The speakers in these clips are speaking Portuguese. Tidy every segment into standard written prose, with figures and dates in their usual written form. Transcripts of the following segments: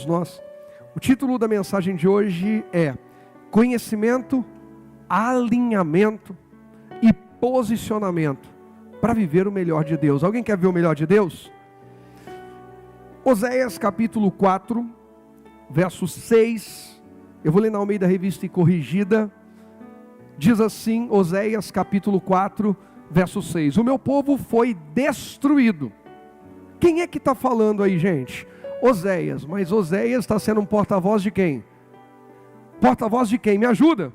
nós. O título da mensagem de hoje é Conhecimento, Alinhamento e Posicionamento para viver o melhor de Deus. Alguém quer ver o melhor de Deus? Oséias capítulo 4, verso 6. Eu vou ler na Almeida Revista e Corrigida. Diz assim, Oséias capítulo 4, verso 6. O meu povo foi destruído. Quem é que está falando aí, gente? Oséias, mas Oséias está sendo um porta-voz de quem? Porta-voz de quem? Me ajuda?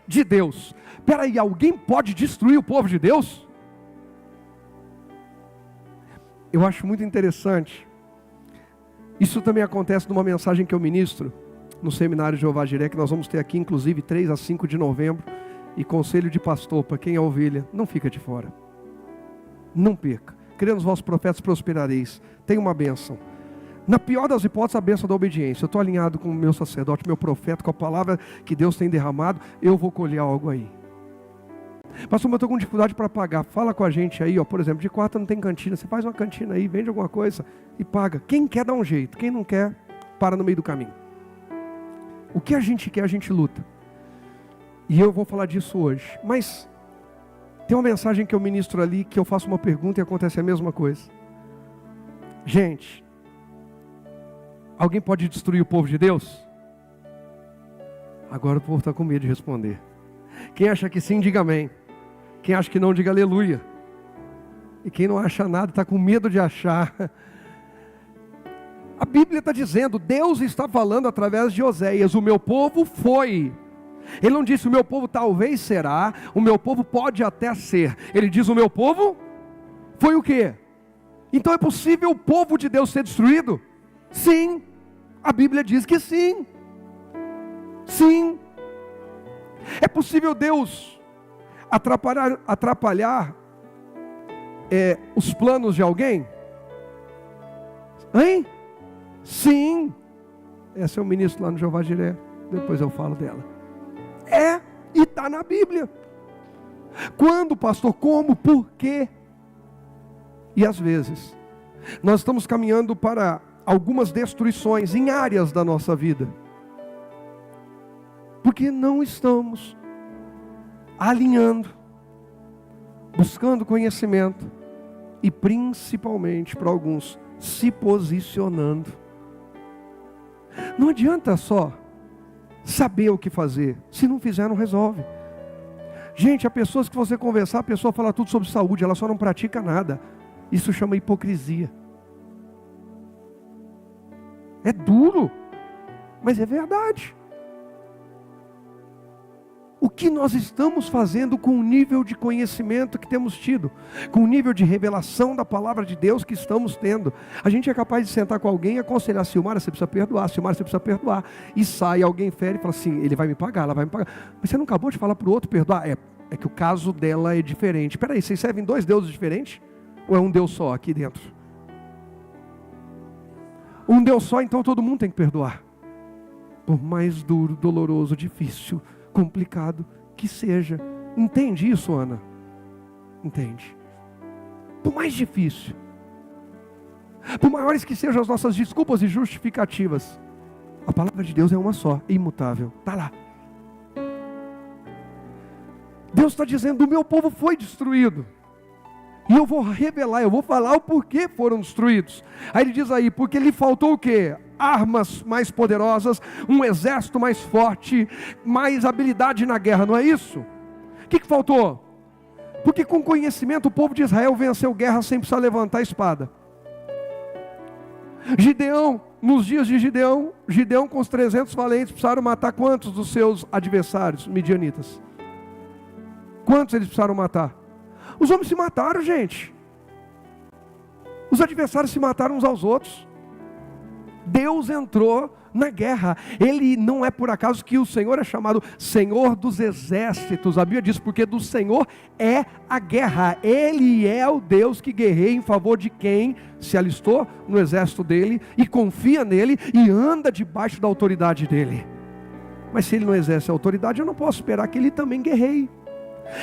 De Deus. Espera aí, alguém pode destruir o povo de Deus? Eu acho muito interessante. Isso também acontece numa mensagem que eu ministro no Seminário Jeová Jiré, que nós vamos ter aqui, inclusive, 3 a 5 de novembro. E conselho de pastor, para quem é ovelha, não fica de fora. Não perca. Crê nos vossos profetas, prosperareis. Tem uma bênção. Na pior das hipóteses, a bênção da obediência. Eu estou alinhado com o meu sacerdote, meu profeta, com a palavra que Deus tem derramado, eu vou colher algo aí. Pastor, eu estou com dificuldade para pagar. Fala com a gente aí, ó, por exemplo, de quarta não tem cantina. Você faz uma cantina aí, vende alguma coisa e paga. Quem quer dá um jeito, quem não quer, para no meio do caminho. O que a gente quer, a gente luta. E eu vou falar disso hoje. Mas tem uma mensagem que eu ministro ali, que eu faço uma pergunta e acontece a mesma coisa. Gente, alguém pode destruir o povo de Deus? Agora o povo está com medo de responder. Quem acha que sim, diga amém. Quem acha que não, diga aleluia. E quem não acha nada, está com medo de achar. A Bíblia está dizendo, Deus está falando através de Oséias, o meu povo foi. Ele não disse, o meu povo talvez será, o meu povo pode até ser. Ele diz, o meu povo foi o quê? Então é possível o povo de Deus ser destruído? Sim, a Bíblia diz que sim. Sim. É possível Deus atrapalhar os planos de alguém? Hein? Sim. Esse é o ministro lá no Jeová Jiré. Depois eu falo dela. E está na Bíblia. Quando, pastor? Como? Por quê? E às vezes, nós estamos caminhando para algumas destruições em áreas da nossa vida. Porque não estamos alinhando, buscando conhecimento e principalmente para alguns, se posicionando. Não adianta só saber o que fazer, se não fizer não resolve. Gente, há pessoas que você conversar, a pessoa fala tudo sobre saúde, ela só não pratica nada. Isso chama hipocrisia. É duro, mas é verdade. O que nós estamos fazendo com o nível de conhecimento que temos tido, com o nível de revelação da palavra de Deus que estamos tendo? A gente é capaz de sentar com alguém e aconselhar, Silmara, você precisa perdoar, Silmara, você precisa perdoar. E sai, alguém fere e fala assim, ele vai me pagar, ela vai me pagar. Mas você não acabou de falar para o outro perdoar? É que o caso dela é diferente. Espera aí, vocês servem 2 deuses diferentes? Ou é um Deus só aqui dentro? Um Deus só, então todo mundo tem que perdoar. Por mais duro, doloroso, difícil, complicado que seja. Entende isso, Ana? Entende? Por mais difícil, por maiores que sejam as nossas desculpas e justificativas, a palavra de Deus é uma só, imutável. Está lá. Deus está dizendo, o meu povo foi destruído. E eu vou revelar, eu vou falar o porquê foram destruídos. Aí ele diz aí, porque lhe faltou o quê? Armas mais poderosas, um exército mais forte, mais habilidade na guerra, não é isso? O que faltou? Porque com conhecimento o povo de Israel venceu guerra sem precisar levantar a espada. Gideão, nos dias de Gideão com os 300 valentes precisaram matar quantos dos seus adversários midianitas? Quantos eles precisaram matar? Os homens se mataram, gente. Os adversários se mataram uns aos outros. Deus entrou na guerra. Ele não é por acaso que o Senhor é chamado Senhor dos Exércitos. A Bíblia diz, porque do Senhor é a guerra. Ele é o Deus que guerreia em favor de quem se alistou no exército dele e confia nele e anda debaixo da autoridade dele. Mas se ele não exerce a autoridade, eu não posso esperar que ele também guerreie.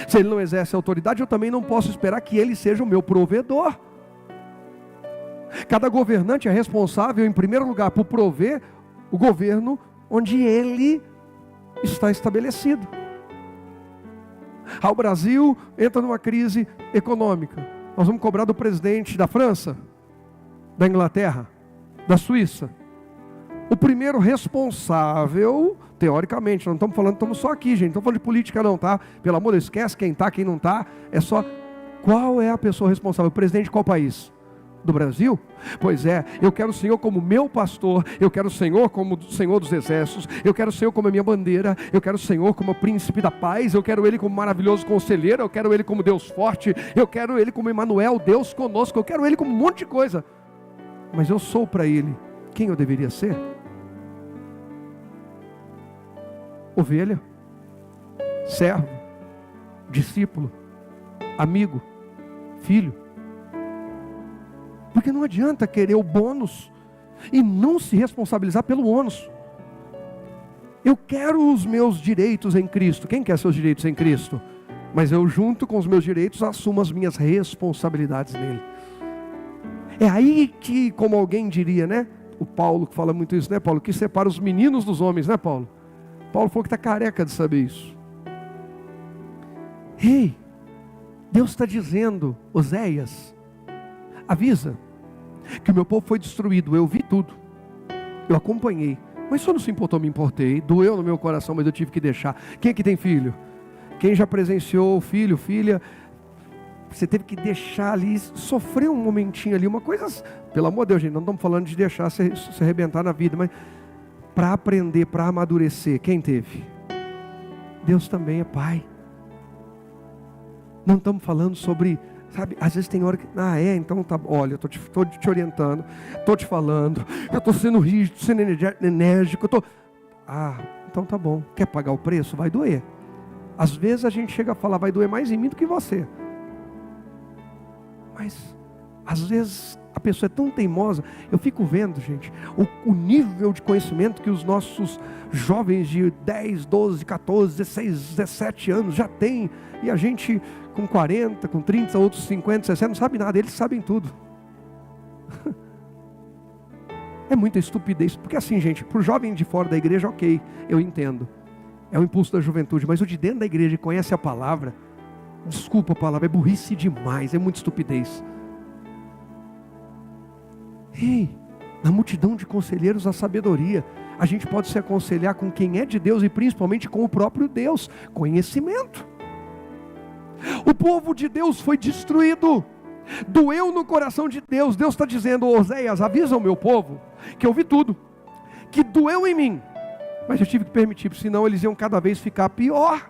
Se ele não exerce a autoridade, eu também não posso esperar que ele seja o meu provedor. Cada governante é responsável, em primeiro lugar, por prover o governo onde ele está estabelecido. O Brasil entra numa crise econômica. Nós vamos cobrar do presidente da França, da Inglaterra, da Suíça. O primeiro responsável, teoricamente, não estamos falando, estamos só aqui, gente, não estamos falando de política não, tá? Pelo amor de Deus, esquece quem está, quem não está, é só, qual é a pessoa responsável? O presidente de qual país? Do Brasil? Pois é, eu quero o Senhor como meu pastor, eu quero o Senhor como o Senhor dos exércitos, eu quero o Senhor como a minha bandeira, eu quero o Senhor como o príncipe da paz, eu quero Ele como maravilhoso conselheiro, eu quero Ele como Deus forte, eu quero Ele como Emmanuel, Deus conosco, eu quero Ele como um monte de coisa. Mas eu sou para Ele quem eu deveria ser? Ovelha, servo, discípulo, amigo, filho. Porque não adianta querer o bônus e não se responsabilizar pelo ônus. Eu quero os meus direitos em Cristo. Quem quer seus direitos em Cristo? Mas eu, junto com os meus direitos, assumo as minhas responsabilidades nele. É aí que, como alguém diria, né? O Paulo que fala muito isso, né, Paulo? Que separa os meninos dos homens, né, Paulo? Paulo falou que está careca de saber isso. Ei, Deus está dizendo, Oséias, avisa que o meu povo foi destruído. Eu vi tudo, eu acompanhei, mas só não se importou, me importei. Doeu no meu coração, mas eu tive que deixar. Quem aqui tem filho? Quem já presenciou filho, filha? Você teve que deixar ali, sofrer um momentinho ali, uma coisa, pelo amor de Deus, gente, não estamos falando de deixar se arrebentar na vida, mas para aprender, para amadurecer. Quem teve? Deus também é pai. Não estamos falando sobre, sabe, às vezes tem hora que, então tá, olha, eu estou te orientando, estou te falando, eu estou sendo rígido, sendo enérgico, então tá bom, quer pagar o preço? Vai doer. Às vezes a gente chega a falar, vai doer mais em mim do que você. Mas, às vezes, a pessoa é tão teimosa. Eu fico vendo, gente, o nível de conhecimento que os nossos jovens de 10, 12, 14, 16, 17 anos já têm. E a gente com 40, com 30, outros 50, 60, não sabe nada. Eles sabem tudo. É muita estupidez. Porque assim, gente, para o jovem de fora da igreja, ok, eu entendo. É o impulso da juventude. Mas o de dentro da igreja conhece a palavra. Desculpa a palavra, é burrice demais, é muita estupidez. Ei, na multidão de conselheiros a sabedoria. A gente pode se aconselhar com quem é de Deus e principalmente com o próprio Deus. Conhecimento. O povo de Deus foi destruído. Doeu no coração de Deus. Deus está dizendo, Oséias, avisa o meu povo que eu vi tudo, que doeu em mim, mas eu tive que permitir, senão eles iam cada vez ficar pior.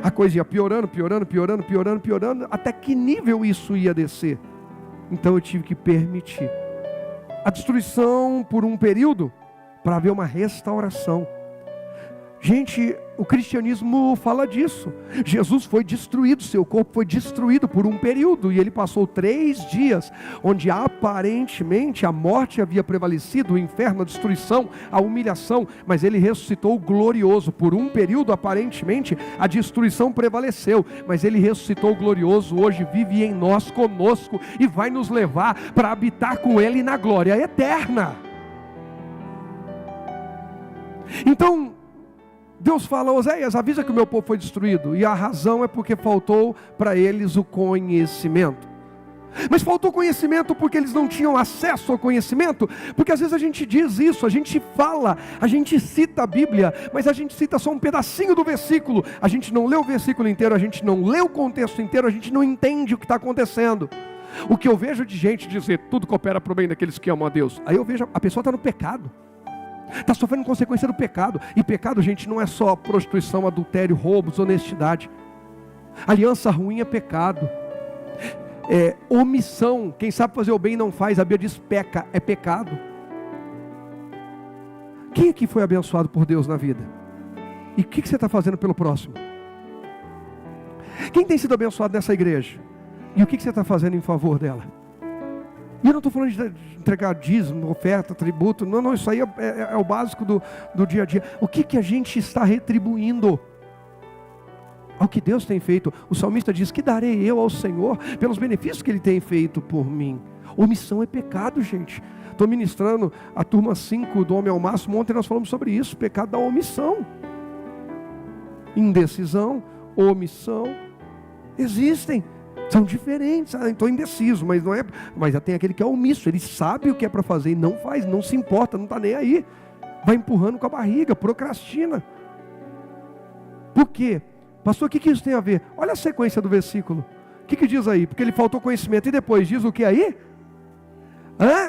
A coisa ia piorando, até que nível isso ia descer? Então eu tive que permitir a destruição por um período, para haver uma restauração. Gente, o cristianismo fala disso. Jesus foi destruído, seu corpo foi destruído por um período, e ele passou 3 dias, onde aparentemente a morte havia prevalecido, o inferno, a destruição, a humilhação, mas ele ressuscitou glorioso. Por um período, aparentemente, a destruição prevaleceu, mas ele ressuscitou glorioso, hoje vive em nós, conosco, e vai nos levar para habitar com ele na glória eterna. Então, Deus fala, Oséias, avisa que o meu povo foi destruído. E a razão é porque faltou para eles o conhecimento. Mas faltou conhecimento porque eles não tinham acesso ao conhecimento. Porque às vezes a gente diz isso, a gente fala, a gente cita a Bíblia, mas a gente cita só um pedacinho do versículo. A gente não lê o versículo inteiro, a gente não lê o contexto inteiro, a gente não entende o que está acontecendo. O que eu vejo de gente dizer, tudo coopera para o bem daqueles que amam a Deus. Aí eu vejo, a pessoa está no pecado. Está sofrendo consequência do pecado. E pecado, gente, não é só prostituição, adultério, roubo, desonestidade. Aliança ruim é pecado. Omissão, quem sabe fazer o bem e não faz, a Bíblia diz peca, é pecado. Quem aqui foi abençoado por Deus na vida? E o que você está fazendo pelo próximo? Quem tem sido abençoado nessa igreja? E o que você está fazendo em favor dela? E eu não estou falando de entregar dízimo, oferta, tributo. Não, isso aí é o básico do dia a dia. O que a gente está retribuindo ao que Deus tem feito? O salmista diz, que darei eu ao Senhor pelos benefícios que Ele tem feito por mim? Omissão é pecado, gente. Estou ministrando a turma 5 do Homem ao Máximo. Ontem nós falamos sobre isso, pecado da omissão. Indecisão, omissão, existem, são diferentes. Estou indeciso, mas não é. Mas já tem aquele que é omisso, ele sabe o que é para fazer e não faz, não se importa, não está nem aí. Vai empurrando com a barriga, procrastina. Por quê? Pastor, o que isso tem a ver? Olha a sequência do versículo. O que diz aí? Porque ele faltou conhecimento. E depois diz o que aí?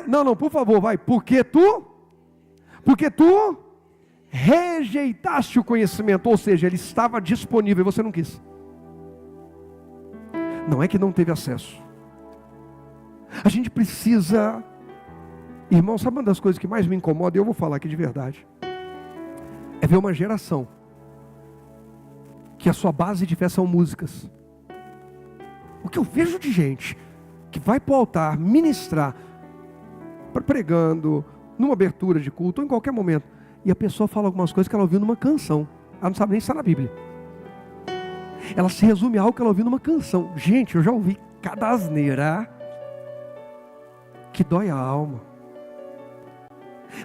Não, por favor, vai. Porque tu rejeitaste o conhecimento. Ou seja, ele estava disponível e você não quis. Não é que não teve acesso. A gente precisa... Irmão, sabe uma das coisas que mais me incomoda? E eu vou falar aqui de verdade. É ver uma geração que a sua base de fé são músicas. O que eu vejo de gente que vai para o altar ministrar, pregando, numa abertura de culto, ou em qualquer momento, e a pessoa fala algumas coisas que ela ouviu numa canção. Ela não sabe nem se está na Bíblia. Ela se resume a algo que ela ouviu numa canção. Gente, eu já ouvi cada asneira que dói a alma.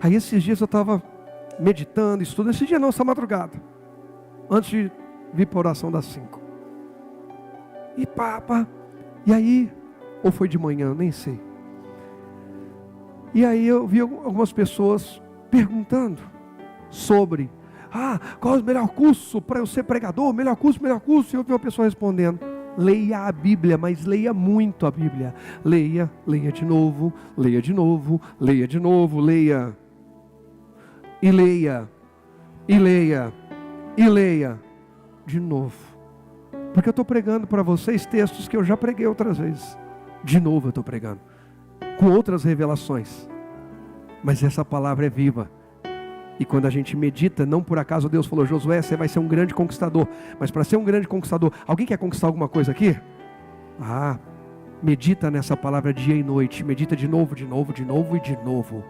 Aí esses dias eu estava meditando, estudando. Esse dia não, essa madrugada, antes de vir para a oração das 5. E aí, ou foi de manhã, nem sei. E aí eu vi algumas pessoas perguntando sobre, qual é o melhor curso para eu ser pregador? Melhor curso. E eu vi uma pessoa respondendo, leia a Bíblia, mas leia muito a Bíblia. Leia de novo, leia de novo, leia de novo, leia. E leia, e leia, e leia de novo. Porque eu estou pregando para vocês textos que eu já preguei outras vezes. De novo eu estou pregando, com outras revelações. Mas essa palavra é viva. E quando a gente medita, não por acaso Deus falou, Josué, você vai ser um grande conquistador. Mas para ser um grande conquistador, alguém quer conquistar alguma coisa aqui? Medita nessa palavra dia e noite. Medita de novo, de novo, de novo e de novo.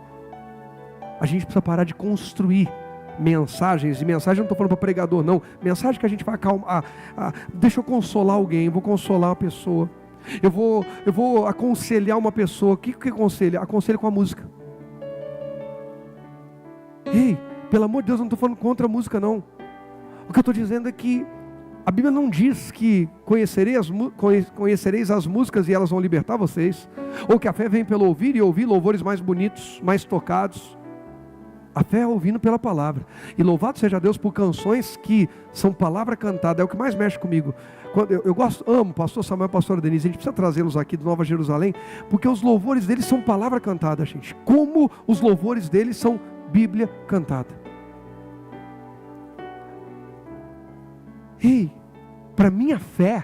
A gente precisa parar de construir mensagens. E mensagem, eu não estou falando para pregador, não. Mensagem que a gente vai acalmar. Deixa eu consolar alguém, vou consolar uma pessoa. Eu vou aconselhar uma pessoa. O que aconselha? Aconselho com a música. Ei, pelo amor de Deus, eu não estou falando contra a música, não. O que eu estou dizendo é que a Bíblia não diz que conhecereis as músicas e elas vão libertar vocês. Ou que a fé vem pelo ouvir e ouvir louvores mais bonitos, mais tocados. A fé é ouvindo pela palavra. E louvado seja Deus por canções que são palavra cantada. É o que mais mexe comigo. Eu amo pastor Samuel e pastora Denise. A gente precisa trazê-los aqui do Nova Jerusalém. Porque os louvores deles são palavra cantada, gente. Como os louvores deles são Bíblia cantada. Ei, para minha fé,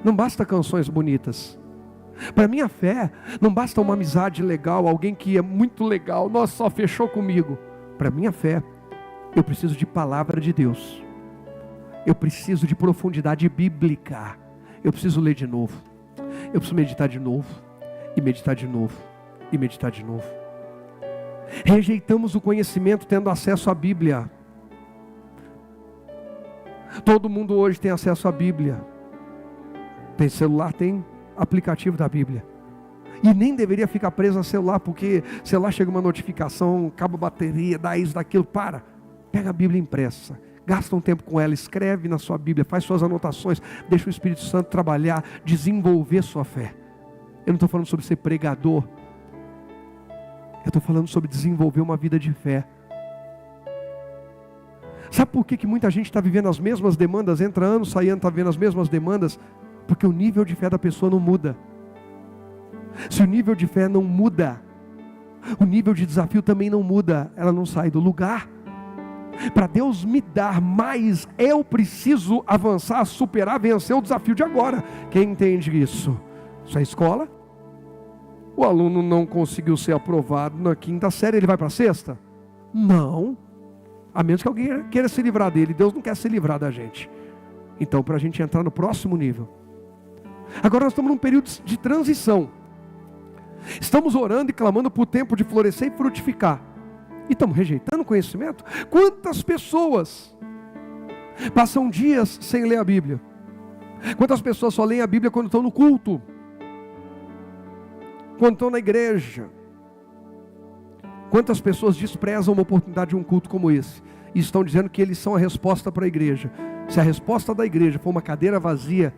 não basta canções bonitas. Para minha fé, não basta uma amizade legal, alguém que é muito legal, nossa, só fechou comigo. Para minha fé, eu preciso de palavra de Deus. Eu preciso de profundidade bíblica. Eu preciso ler de novo. Eu preciso meditar de novo. E meditar de novo. E meditar de novo. Rejeitamos o conhecimento tendo acesso à Bíblia. Todo mundo hoje tem acesso à Bíblia. Tem celular, tem aplicativo da Bíblia. E nem deveria ficar preso a celular, porque celular chega uma notificação, acaba a bateria, dá isso, daquilo, pega a Bíblia impressa, gasta um tempo com ela, escreve na sua Bíblia, faz suas anotações, deixa o Espírito Santo trabalhar, desenvolver sua fé. Eu não estou falando sobre ser pregador, eu estou falando sobre desenvolver uma vida de fé. Sabe por que muita gente está vivendo as mesmas demandas, entra ano, sai ano, está vivendo as mesmas demandas? Porque o nível de fé da pessoa não muda. Se o nível de fé não muda, o nível de desafio também não muda. Ela não sai do lugar. Para Deus me dar mais, eu preciso avançar, superar, vencer o desafio de agora. Quem entende isso? Isso é escola? O aluno não conseguiu ser aprovado na 5ª série, ele vai para a 6ª? Não. A menos que alguém queira se livrar dele. Deus não quer se livrar da gente. Então, para a gente entrar no próximo nível. Agora nós estamos num período de transição. Estamos orando e clamando por tempo de florescer e frutificar. E estamos rejeitando o conhecimento? Quantas pessoas passam dias sem ler a Bíblia? Quantas pessoas só leem a Bíblia quando estão no culto? quando estão na igreja. Quantas pessoas desprezam uma oportunidade de um culto como esse e estão dizendo que eles são a resposta para a igreja? Se a resposta da igreja for uma cadeira vazia,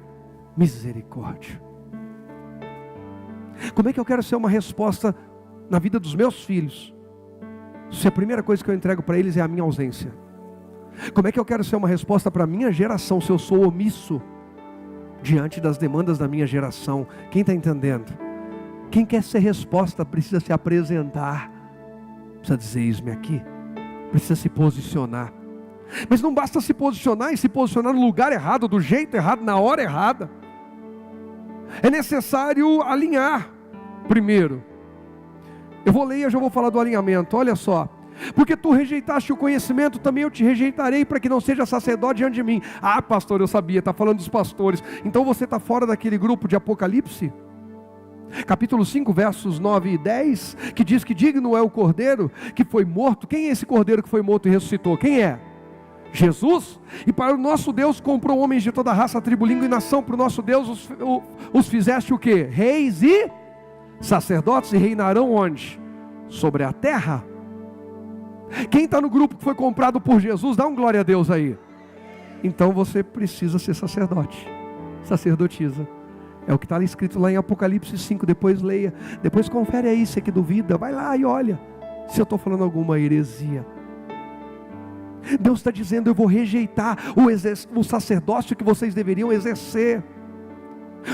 misericórdia. Como é que eu quero ser uma resposta na vida dos meus filhos, se a primeira coisa que eu entrego para eles é a minha ausência? Como é que eu quero ser uma resposta para a minha geração, se eu sou omisso diante das demandas da minha geração? Quem está entendendo? Quem quer ser resposta precisa se apresentar, precisa dizer: eis-me aqui, precisa se posicionar. Mas não basta se posicionar e se posicionar no lugar errado, do jeito errado, na hora errada. É necessário alinhar primeiro. Eu vou ler e eu já vou falar do alinhamento. Olha só: porque tu rejeitaste o conhecimento, também eu te rejeitarei, para que não seja sacerdote diante de mim. Ah, pastor, eu sabia, está falando dos pastores. Então você está fora daquele grupo de Apocalipse? Capítulo 5, versos 9 e 10, que diz que digno é o cordeiro que foi morto. Quem é esse cordeiro que foi morto e ressuscitou? Quem é? Jesus. E para o nosso Deus comprou homens de toda raça, tribo, língua e nação. Para o nosso Deus os fizeste o quê? Reis e sacerdotes, e reinarão onde? Sobre a terra. Quem está no grupo que foi comprado por Jesus, dá um glória a Deus aí. Então você precisa ser sacerdote, sacerdotisa. É o que está escrito lá em Apocalipse 5, depois leia, depois confere aí, se que duvida, vai lá e olha, se eu estou falando alguma heresia. Deus está dizendo: eu vou rejeitar o sacerdócio que vocês deveriam exercer,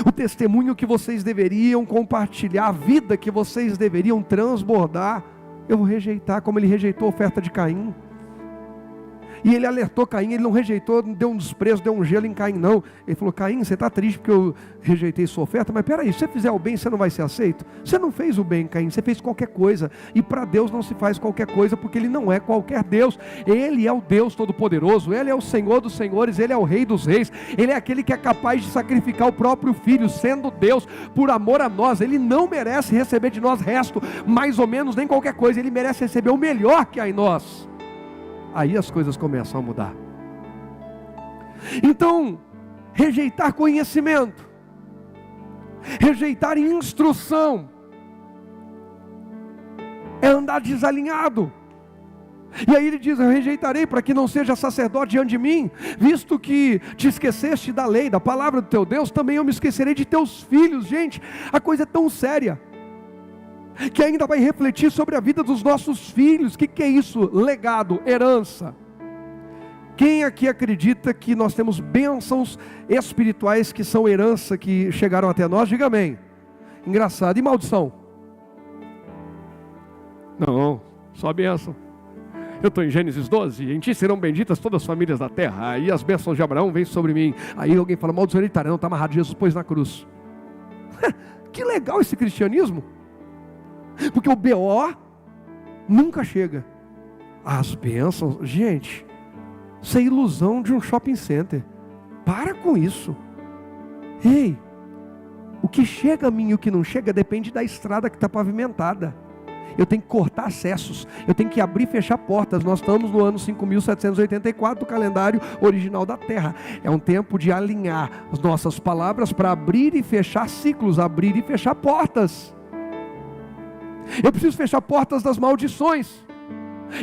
o testemunho que vocês deveriam compartilhar, a vida que vocês deveriam transbordar. Eu vou rejeitar, como ele rejeitou a oferta de Caim. E ele alertou Caim, ele não rejeitou, não deu um desprezo, deu um gelo em Caim, não. Ele falou: Caim, você está triste porque eu rejeitei sua oferta, mas peraí, se você fizer o bem, você não vai ser aceito? Você não fez o bem, Caim, você fez qualquer coisa. E para Deus não se faz qualquer coisa, porque Ele não é qualquer Deus. Ele é o Deus Todo-Poderoso, Ele é o Senhor dos Senhores, Ele é o Rei dos Reis. Ele é aquele que é capaz de sacrificar o próprio Filho, sendo Deus, por amor a nós. Ele não merece receber de nós resto, mais ou menos, nem qualquer coisa. Ele merece receber o melhor que há em nós. Aí as coisas começam a mudar. Então, rejeitar conhecimento, rejeitar instrução, é andar desalinhado. E aí ele diz: eu rejeitarei, para que não seja sacerdote diante de mim, visto que te esqueceste da lei, da palavra do teu Deus, também eu me esquecerei de teus filhos. Gente, a coisa é tão séria, que ainda vai refletir sobre a vida dos nossos filhos. O que é isso? Legado, herança. Quem aqui acredita que nós temos bênçãos espirituais que são herança, que chegaram até nós? Diga amém. Engraçado. E maldição? Não, só bênção. Eu estou em Gênesis 12, em ti serão benditas todas as famílias da terra, aí as bênçãos de Abraão vêm sobre mim. Aí alguém fala: maldição hereditária. Não, está amarrado, Jesus pôs na cruz. Que legal esse cristianismo. Porque o BO nunca chega. As bênçãos, gente, isso é ilusão de um shopping center. Para com isso. Ei, o que chega a mim e o que não chega depende da estrada que está pavimentada. Eu tenho que cortar acessos, eu tenho que abrir e fechar portas. Nós estamos no ano 5.784 do calendário original da Terra. É um tempo de alinhar as nossas palavras para abrir e fechar ciclos, abrir e fechar portas. Eu preciso fechar portas das maldições.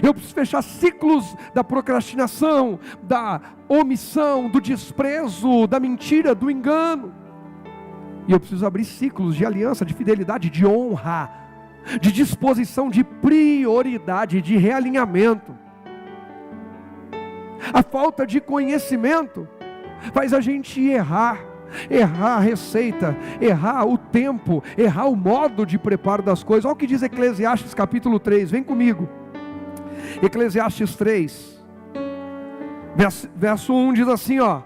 Eu preciso fechar ciclos da procrastinação, da omissão, do desprezo, da mentira, do engano. E eu preciso abrir ciclos de aliança, de fidelidade, de honra, de disposição, de prioridade, de realinhamento. A falta de conhecimento faz a gente errar a receita, errar o tempo, errar o modo de preparo das coisas. Olha o que diz Eclesiastes capítulo 3, vem comigo. Eclesiastes 3, verso 1 diz assim, ó: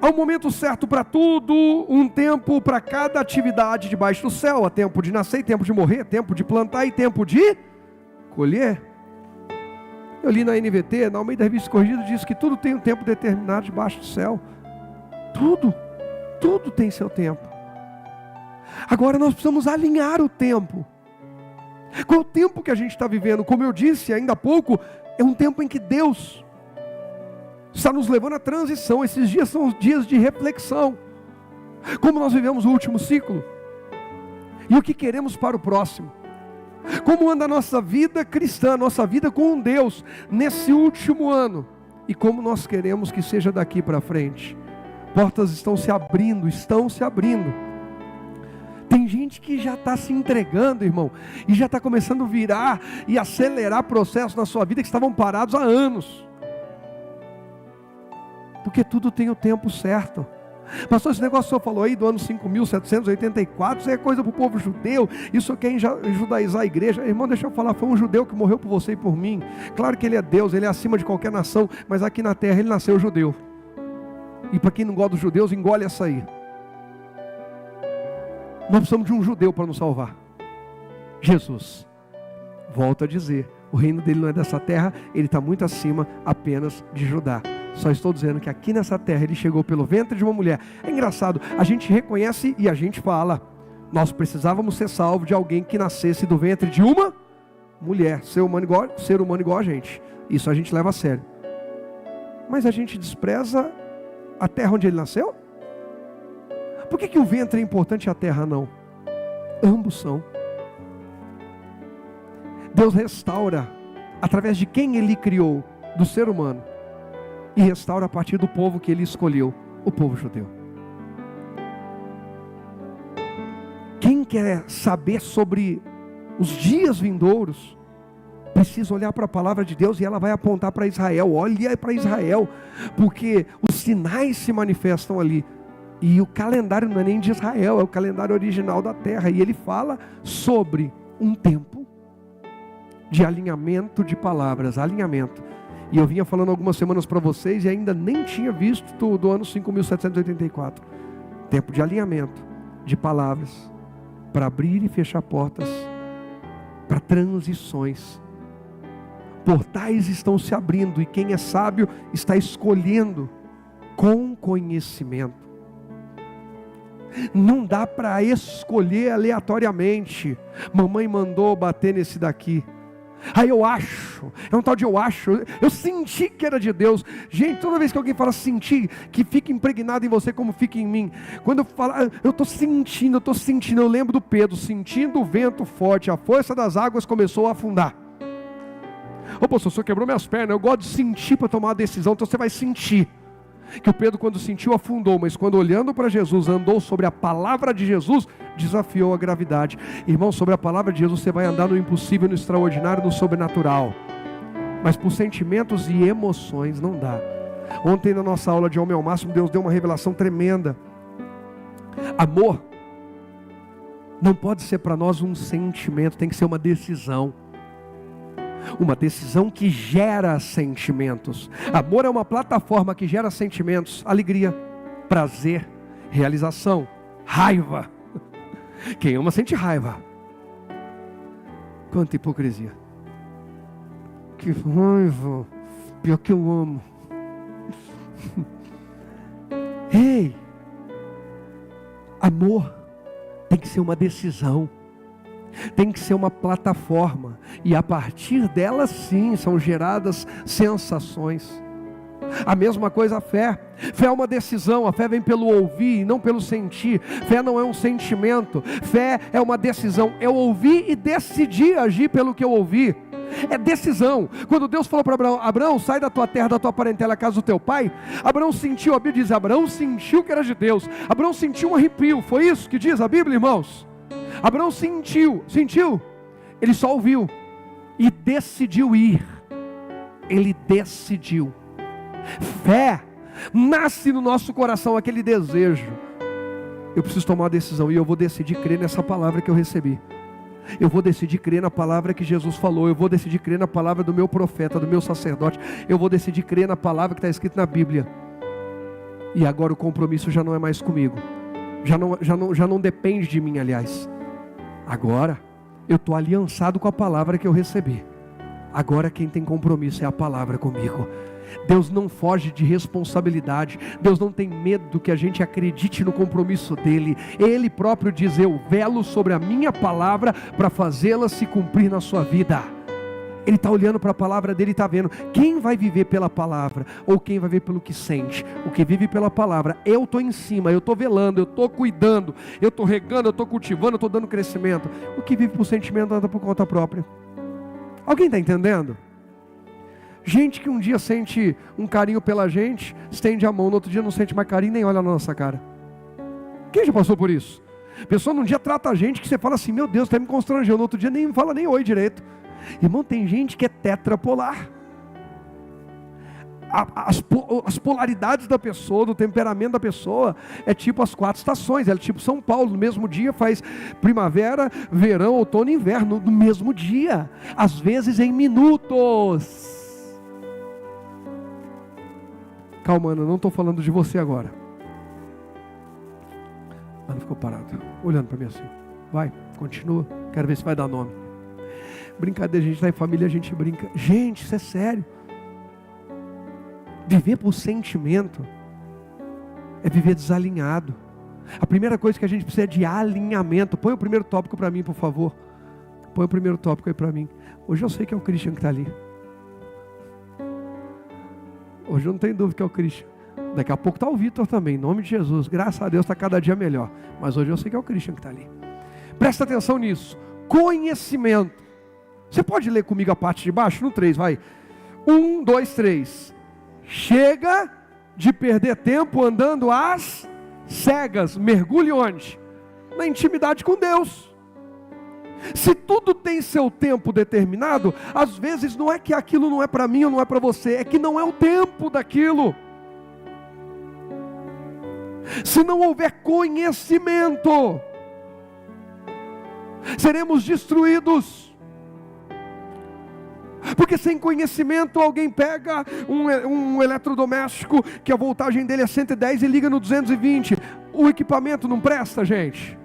há um momento certo para tudo, um tempo para cada atividade debaixo do céu. Há tempo de nascer, tempo de morrer, tempo de plantar e tempo de colher. Eu li na NVT, na Almeida Revista Corrigida, diz que tudo tem um tempo determinado debaixo do céu. Tudo tem seu tempo. Agora nós precisamos alinhar o tempo. Qual é o tempo que a gente está vivendo? Como eu disse ainda há pouco, é um tempo em que Deus está nos levando à transição. Esses dias são os dias de reflexão. Como nós vivemos o último ciclo, e o que queremos para o próximo. Como anda a nossa vida cristã, a nossa vida com Deus nesse último ano, e como nós queremos que seja daqui para frente. Portas estão se abrindo. Tem gente que já está se entregando, irmão, e já está começando a virar e acelerar processos na sua vida que estavam parados há anos. Porque tudo tem o tempo certo. Pastor, esse negócio que o senhor falou aí do ano 5.784, isso é coisa para o povo judeu, isso quer judaizar a igreja. Irmão, deixa eu falar, foi um judeu que morreu por você e por mim. Claro que ele é Deus, ele é acima de qualquer nação, mas aqui na terra ele nasceu judeu. E para quem não gosta dos judeus, engole essa aí. Nós precisamos de um judeu para nos salvar. Jesus. Volto a dizer, o reino dele não é dessa terra, ele está muito acima apenas de Judá. Só estou dizendo que aqui nessa terra ele chegou pelo ventre de uma mulher. É engraçado, a gente reconhece e a gente fala, nós precisávamos ser salvos de alguém que nascesse do ventre de uma mulher, ser humano igual a gente. Isso a gente leva a sério. Mas a gente despreza a terra onde ele nasceu? Por que o ventre é importante e a terra não? Ambos são. Deus restaura através de quem ele criou, do ser humano, e restaura a partir do povo que ele escolheu, o povo judeu. Quem quer saber sobre os dias vindouros, precisa olhar para a palavra de Deus, e ela vai apontar para Israel. Olha para Israel, porque os sinais se manifestam ali. E o calendário não é nem de Israel, é o calendário original da terra. E ele fala sobre um tempo de alinhamento de palavras, alinhamento. E eu vinha falando algumas semanas para vocês e ainda nem tinha visto do ano 5.784. Tempo de alinhamento de palavras, para abrir e fechar portas, para transições. Portais estão se abrindo, e quem é sábio está escolhendo com conhecimento. Não dá para escolher aleatoriamente. Mamãe mandou bater nesse daqui. Aí eu acho, é um tal de eu acho, eu senti que era de Deus. Gente, toda vez que alguém fala sentir, que fica impregnado em você como fica em mim. Quando eu falo, eu estou sentindo, eu lembro do Pedro, sentindo o vento forte, a força das águas começou a afundar. Ô pastor, o senhor quebrou minhas pernas, eu gosto de sentir para tomar uma decisão. Então você vai sentir. Que o Pedro, quando sentiu, afundou, mas quando olhando para Jesus, andou sobre a palavra de Jesus, desafiou a gravidade. Irmão, sobre a palavra de Jesus você vai andar no impossível, no extraordinário, no sobrenatural. Mas por sentimentos e emoções não dá. Ontem na nossa aula de Homem ao Máximo, Deus deu uma revelação tremenda. Amor não pode ser para nós um sentimento, tem que ser uma decisão. Uma decisão que gera sentimentos. Amor é uma plataforma que gera sentimentos: alegria, prazer, realização, raiva. Quem ama sente raiva. Quanta hipocrisia. Que raiva. Pior que eu amo. Ei, amor tem que ser uma decisão. Tem que ser uma plataforma, e a partir dela sim são geradas sensações. A mesma coisa a fé. Fé é uma decisão, a fé vem pelo ouvir e não pelo sentir. Fé não é um sentimento, fé é uma decisão. Eu ouvi e decidi agir pelo que eu ouvi. É decisão. Quando Deus falou para Abraão: Abraão, sai da tua terra, da tua parentela, a casa do teu pai. Abraão sentiu, a Bíblia diz, Abraão sentiu que era de Deus. Abraão sentiu um arrepio. Foi isso que diz a Bíblia, irmãos? Abraão sentiu, ele só ouviu e decidiu ir. Ele decidiu. Fé nasce no nosso coração aquele desejo: eu preciso tomar uma decisão, e eu vou decidir crer nessa palavra que eu recebi. Eu vou decidir crer na palavra que Jesus falou. Eu vou decidir crer na palavra do meu profeta, do meu sacerdote. Eu vou decidir crer na palavra que está escrita na Bíblia. E agora o compromisso já não é mais comigo. Já não depende de mim, aliás. Agora eu estou aliançado com a palavra que eu recebi. Agora quem tem compromisso é a palavra comigo. Deus não foge de responsabilidade. Deus não tem medo que a gente acredite no compromisso dele. Ele próprio diz: eu velo sobre a minha palavra para fazê-la se cumprir na sua vida. Ele está olhando para a palavra dele e está vendo quem vai viver pela palavra ou quem vai viver pelo que sente. O que vive pela palavra, eu estou em cima, eu estou velando, eu estou cuidando, eu estou regando, eu estou cultivando, eu estou dando crescimento. O que vive por sentimento anda por conta própria. Alguém está entendendo? Gente que um dia sente um carinho pela gente, estende a mão, no outro dia não sente mais carinho, nem olha na nossa cara. Quem já passou por isso? A pessoa num dia trata a gente que você fala assim, meu Deus, está me constrangendo, no outro dia nem fala nem oi direito. Irmão, tem gente que é tetrapolar. As polaridades da pessoa, do temperamento da pessoa, é tipo as 4 estações, é tipo São Paulo, no mesmo dia faz primavera, verão, outono e inverno, no mesmo dia, às vezes em minutos. Calma, Ana, não estou falando de você agora. Ana ficou parada, olhando para mim assim. Vai, continua, quero ver se vai dar nome. Brincadeira, a gente está em família, a gente brinca. Gente, isso é sério. Viver por sentimento é viver desalinhado. A primeira coisa que a gente precisa é de alinhamento. Põe o primeiro tópico para mim, por favor. Põe o primeiro tópico aí para mim. Hoje eu sei que é o Christian que está ali. Hoje eu não tenho dúvida que é o Christian. Daqui a pouco está o Vitor também, em nome de Jesus. Graças a Deus está cada dia melhor. Mas hoje eu sei que é o Christian que está ali. Presta atenção nisso. Conhecimento. Você pode ler comigo a parte de baixo? No 3, vai. 1, 2, 3. Chega de perder tempo andando às cegas. Mergulhe onde? Na intimidade com Deus. Se tudo tem seu tempo determinado, às vezes não é que aquilo não é para mim ou não é para você, é que não é o tempo daquilo. Se não houver conhecimento, seremos destruídos. Porque sem conhecimento alguém pega um eletrodoméstico que a voltagem dele é 110 e liga no 220. O equipamento não presta, gente?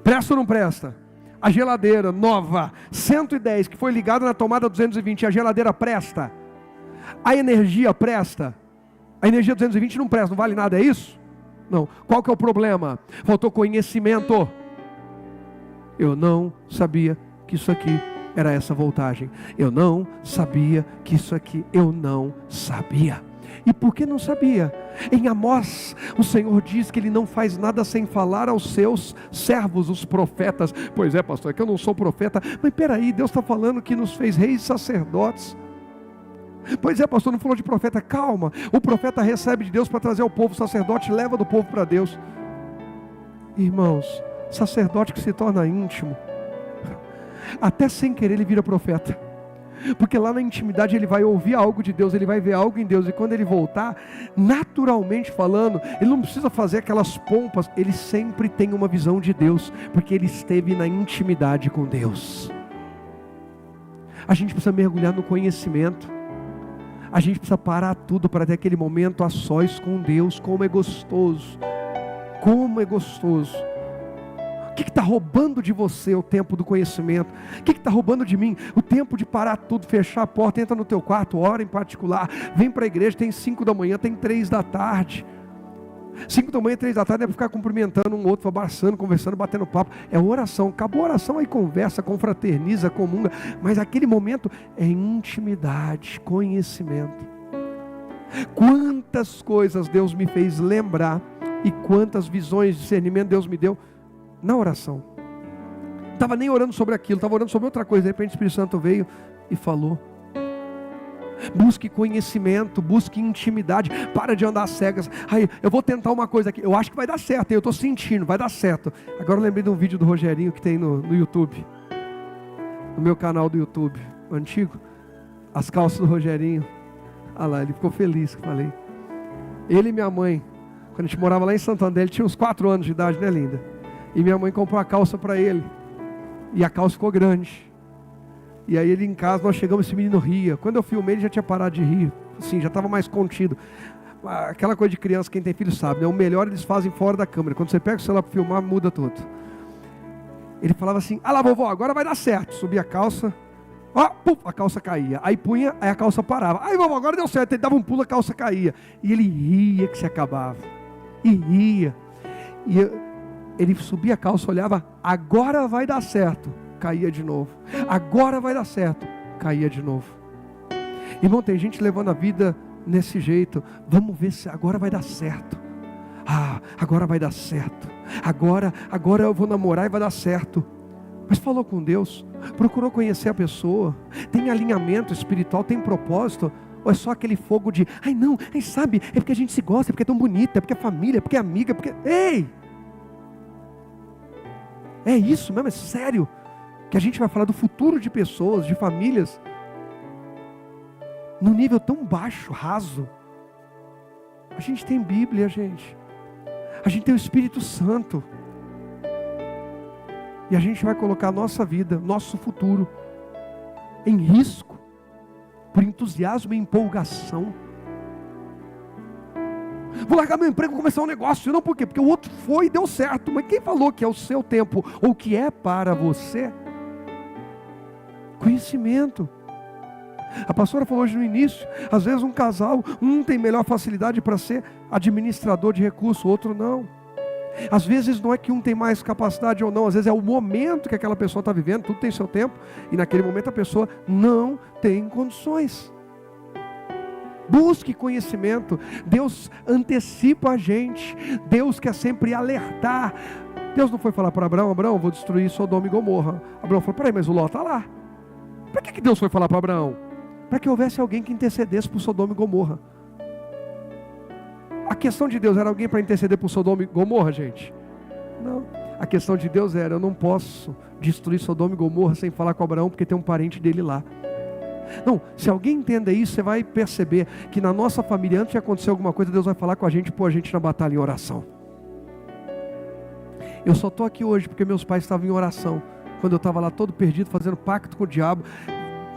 Presta ou não presta? A geladeira nova, 110, que foi ligada na tomada 220, a geladeira presta? A energia presta? A energia 220 não presta, não vale nada, é isso? Não. Qual que é o problema? Faltou conhecimento. Eu não sabia que isso aqui era essa voltagem. Eu não sabia que isso aqui, eu não sabia. E por que não sabia? Em Amós, o Senhor diz que Ele não faz nada sem falar aos seus servos, os profetas. Pois é, pastor, é que eu não sou profeta. Mas peraí, Deus está falando que nos fez reis e sacerdotes. Pois é, pastor, não falou de profeta. Calma, o profeta recebe de Deus para trazer ao povo, o sacerdote leva do povo para Deus. Irmãos, sacerdote que se torna íntimo, até sem querer ele vira profeta, porque lá na intimidade ele vai ouvir algo de Deus, ele vai ver algo em Deus, e quando ele voltar, naturalmente falando, ele não precisa fazer aquelas pompas, ele sempre tem uma visão de Deus, porque ele esteve na intimidade com Deus. A gente precisa mergulhar no conhecimento, a gente precisa parar tudo para ter aquele momento a sós com Deus. Como é gostoso, como é gostoso. O que está roubando de você o tempo do conhecimento? O que está roubando de mim? O tempo de parar tudo, fechar a porta, entra no teu quarto, ora em particular, vem para a igreja, tem 5 da manhã, tem 3 da tarde. 5 da manhã, 3 da tarde, é para ficar cumprimentando um outro, abraçando, conversando, batendo papo. É oração, acabou a oração, aí conversa, confraterniza, comunga. Mas aquele momento é intimidade, conhecimento. Quantas coisas Deus me fez lembrar, e quantas visões, discernimento Deus me deu na oração. Estava nem orando sobre aquilo, estava orando sobre outra coisa. De repente o Espírito Santo veio e falou. Busque conhecimento, busque intimidade. Para de andar às cegas. Aí, eu vou tentar uma coisa aqui, eu acho que vai dar certo, eu estou sentindo, vai dar certo. Agora eu lembrei de um vídeo do Rogerinho que tem no YouTube, no meu canal do YouTube, o antigo, as calças do Rogerinho. Ah lá, ele ficou feliz que eu falei. Ele e minha mãe, quando a gente morava lá em Santander, ele tinha uns 4 anos de idade, né, linda? E minha mãe comprou a calça para ele, e a calça ficou grande. E aí ele em casa, nós chegamos, esse menino ria. Quando eu filmei, ele já tinha parado de rir, assim, já estava mais contido. Aquela coisa de criança, quem tem filho sabe, né? O melhor eles fazem fora da câmera. Quando você pega o celular para filmar, muda tudo. Ele falava assim: ah lá, vovó, agora vai dar certo. Subia a calça, ó, puf, a calça caía. Aí punha, aí a calça parava. Aí, vovó, agora deu certo. Ele dava um pulo, a calça caía. E ele ria que se acabava. E ria. E ele subia a calça, olhava, agora vai dar certo. caía de novo. Agora vai dar certo, caía de novo. Irmão, tem gente levando a vida nesse jeito. Vamos ver se agora vai dar certo. Agora vai dar certo. Agora eu vou namorar e vai dar certo. Mas falou com Deus, procurou conhecer a pessoa, tem alinhamento espiritual, tem propósito, ou é só aquele fogo de, sabe, é porque a gente se gosta, é porque é tão bonita, é porque é família, é porque é amiga, ei! É isso mesmo, é sério, que a gente vai falar do futuro de pessoas, de famílias, num nível tão baixo, raso. A gente tem Bíblia, gente. A gente tem o Espírito Santo. E a gente vai colocar a nossa vida, nosso futuro, em risco, por entusiasmo e empolgação. Vou largar meu emprego e começar um negócio. Não, por quê? Porque o outro foi e deu certo. Mas quem falou que é o seu tempo, ou que é para você? Conhecimento. A pastora falou hoje no início, às vezes um casal, um tem melhor facilidade para ser administrador de recursos, o outro não. Às vezes não é que um tem mais capacidade ou não, às vezes é o momento que aquela pessoa está vivendo, tudo tem seu tempo, e naquele momento a pessoa não tem condições. Busque conhecimento. Deus antecipa a gente, Deus quer sempre alertar. Deus não foi falar para Abraão, eu vou destruir Sodoma e Gomorra. Abraão falou, peraí, mas o Ló está lá. Para que Deus foi falar para Abraão? Para que houvesse alguém que intercedesse por Sodoma e Gomorra. A questão de Deus era alguém para interceder por Sodoma e Gomorra, gente? Não. A questão de Deus era, eu não posso destruir Sodoma e Gomorra sem falar com Abraão, porque tem um parente dele lá. Não, se alguém entenda isso, você vai perceber que na nossa família, antes de acontecer alguma coisa, Deus vai falar com a gente, pôr a gente na batalha em oração. Eu só estou aqui hoje porque meus pais estavam em oração, quando eu estava lá todo perdido, fazendo pacto com o diabo,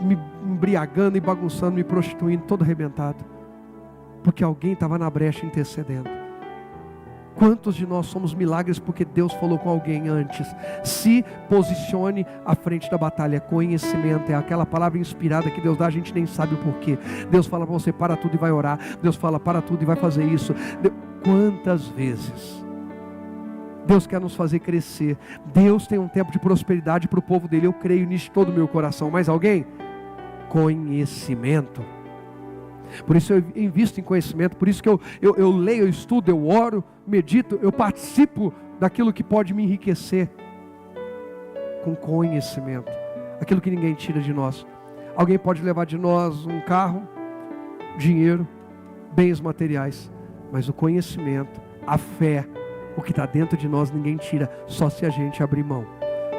me embriagando e bagunçando, me prostituindo, todo arrebentado. Porque alguém estava na brecha intercedendo. Quantos de nós somos milagres porque Deus falou com alguém antes? Se posicione à frente da batalha. Conhecimento é aquela palavra inspirada que Deus dá, a gente nem sabe o porquê. Deus fala para você, para tudo e vai orar. Deus fala, para tudo e vai fazer isso. Quantas vezes Deus quer nos fazer crescer? Deus tem um tempo de prosperidade para o povo dele. Eu creio nisso de todo o meu coração. Mais alguém? Conhecimento. Por isso eu invisto em conhecimento, por isso que eu leio, eu estudo, eu oro, medito, eu participo daquilo que pode me enriquecer com conhecimento, aquilo que ninguém tira de nós. Alguém pode levar de nós um carro, dinheiro, bens materiais, mas o conhecimento, a fé, o que está dentro de nós ninguém tira, só se a gente abrir mão,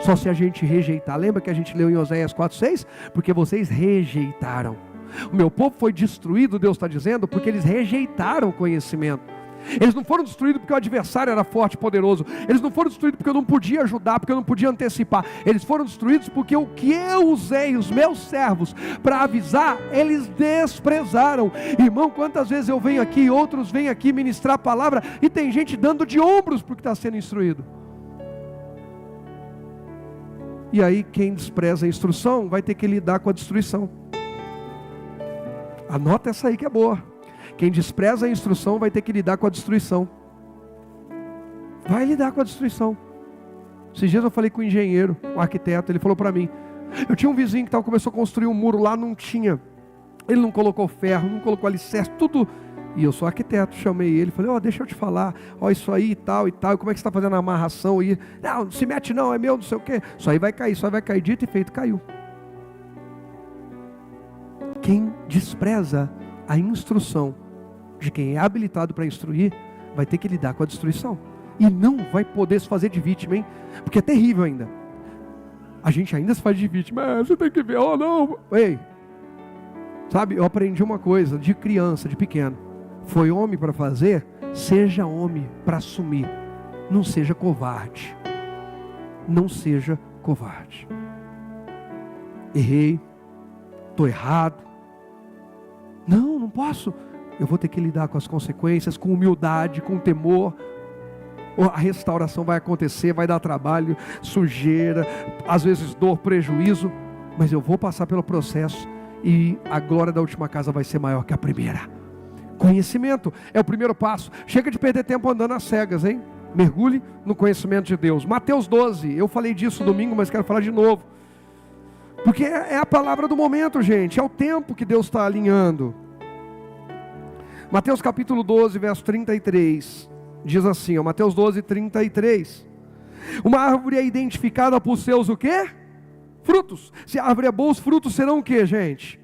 só se a gente rejeitar. Lembra que a gente leu em Oséias 4:6? Porque vocês rejeitaram. O meu povo foi destruído, Deus está dizendo, porque eles rejeitaram o conhecimento. Eles não foram destruídos porque o adversário era forte e poderoso. Eles não foram destruídos porque eu não podia ajudar, porque eu não podia antecipar. Eles foram destruídos porque o que eu usei, os meus servos, para avisar, eles desprezaram. Irmão, quantas vezes eu venho aqui, outros vêm aqui ministrar a palavra, e tem gente dando de ombros porque está sendo instruído. E aí quem despreza a instrução vai ter que lidar com a destruição. Anota essa aí que é boa. Quem despreza a instrução vai ter que lidar com a destruição. Vai lidar com a destruição. Esses dias eu falei com o engenheiro, o arquiteto, ele falou para mim, eu tinha um vizinho que começou a construir um muro lá, não tinha, ele não colocou ferro, não colocou alicerce, tudo, e eu sou arquiteto, chamei ele, falei, deixa eu te falar, isso aí e tal, como é que você está fazendo a amarração aí? Não se mete não, é meu, não sei o que, isso aí vai cair, dito e feito, caiu. Quem despreza a instrução de quem é habilitado para instruir, vai ter que lidar com a destruição. E não vai poder se fazer de vítima, hein? Porque é terrível ainda. A gente ainda se faz de vítima. Você tem que ver, não. Ei, sabe, eu aprendi uma coisa de criança, de pequeno. Foi homem para fazer, seja homem para assumir. Não seja covarde. Não seja covarde. Errei. Estou errado. Não posso. Eu vou ter que lidar com as consequências, com humildade, com temor. A restauração vai acontecer, vai dar trabalho, sujeira, às vezes dor, prejuízo, mas eu vou passar pelo processo e a glória da última casa vai ser maior que a primeira. Conhecimento é o primeiro passo. Chega de perder tempo andando às cegas, hein? Mergulhe no conhecimento de Deus. Mateus 12, eu falei disso domingo, mas quero falar de novo. Porque é a palavra do momento, gente. É o tempo que Deus está alinhando. Mateus capítulo 12, verso 33. Diz assim, ó, Mateus 12, 33. Uma árvore é identificada por seus o quê? Frutos. Se a árvore é boa, os frutos serão o quê, gente?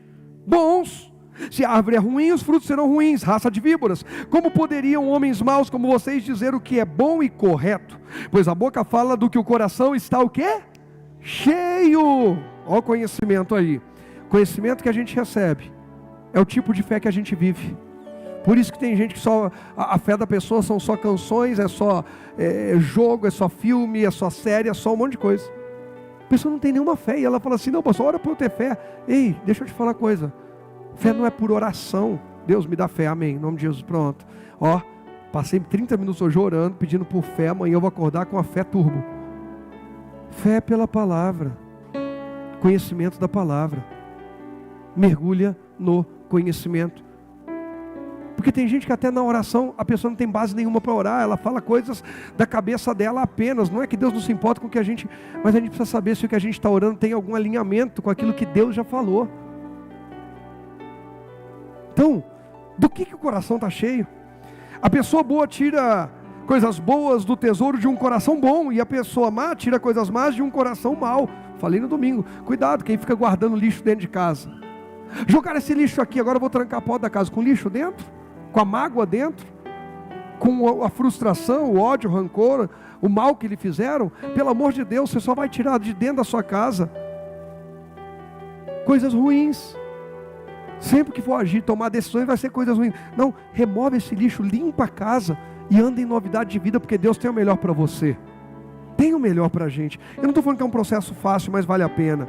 Bons. Se a árvore é ruim, os frutos serão ruins, raça de víboras. Como poderiam homens maus como vocês dizer o que é bom e correto? Pois a boca fala do que o coração está o quê? Cheio. Olha o conhecimento aí. Conhecimento que a gente recebe é o tipo de fé que a gente vive. Por isso que tem gente que só a fé da pessoa são só canções, é só jogo, é só filme, é só série, é só um monte de coisa. A pessoa não tem nenhuma fé e ela fala assim, não, pastor, ora para eu ter fé. Ei, deixa eu te falar uma coisa. Fé não é por oração. Deus me dá fé, amém, em nome de Jesus, pronto. Ó, passei 30 minutos hoje orando, pedindo por fé, amanhã eu vou acordar com a fé turbo. Fé é pela palavra, conhecimento da palavra. Mergulha no conhecimento. Porque tem gente que até na oração, a pessoa não tem base nenhuma para orar, ela fala coisas da cabeça dela apenas. Não é que Deus não se importa com o que a gente, mas a gente precisa saber se o que a gente está orando tem algum alinhamento com aquilo que Deus já falou. Então, do que o coração está cheio? A pessoa boa tira coisas boas do tesouro de um coração bom, e a pessoa má tira coisas más de um coração mau. Falei no domingo, cuidado quem fica guardando lixo dentro de casa. Jogar esse lixo aqui, agora eu vou trancar a porta da casa com lixo dentro? Com a mágoa dentro? Com a frustração, o ódio, o rancor, o mal que lhe fizeram? Pelo amor de Deus, você só vai tirar de dentro da sua casa coisas ruins. Sempre que for agir, tomar decisões, vai ser coisas ruins. Não, remove esse lixo, limpa a casa e anda em novidade de vida, porque Deus tem o melhor para você. Tem o melhor para a gente. Eu não estou falando que é um processo fácil, mas vale a pena.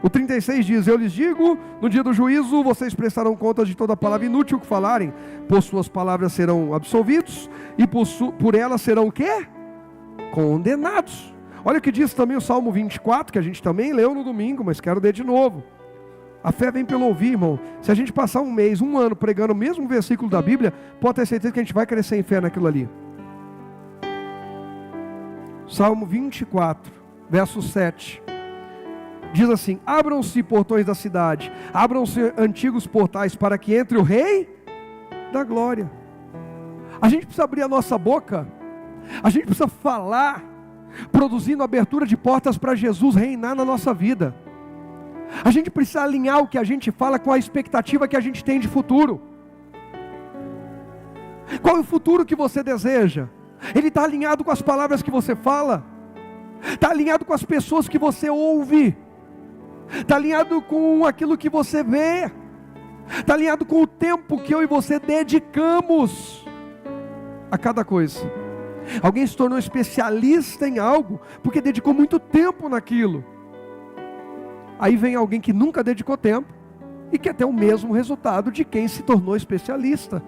O 36 diz, eu lhes digo, no dia do juízo, vocês prestarão conta de toda palavra inútil que falarem. Por suas palavras serão absolvidos, e por elas serão o quê? Condenados. Olha o que diz também o Salmo 24, que a gente também leu no domingo, mas quero ler de novo. A fé vem pelo ouvir, irmão. Se a gente passar um mês, um ano pregando o mesmo versículo da Bíblia, pode ter certeza que a gente vai crescer em fé naquilo ali. Salmo 24, verso 7. Diz assim, abram-se portões da cidade, abram-se antigos portais para que entre o Rei da Glória. A gente precisa abrir a nossa boca, a gente precisa falar, produzindo abertura de portas para Jesus reinar na nossa vida. A gente precisa alinhar o que a gente fala com a expectativa que a gente tem de futuro. Qual é o futuro que você deseja? Ele está alinhado com as palavras que você fala? Está alinhado com as pessoas que você ouve? Está alinhado com aquilo que você vê? Está alinhado com o tempo que eu e você dedicamos a cada coisa? Alguém se tornou especialista em algo porque dedicou muito tempo naquilo. Aí vem alguém que nunca dedicou tempo e quer ter o mesmo resultado de quem se tornou especialista.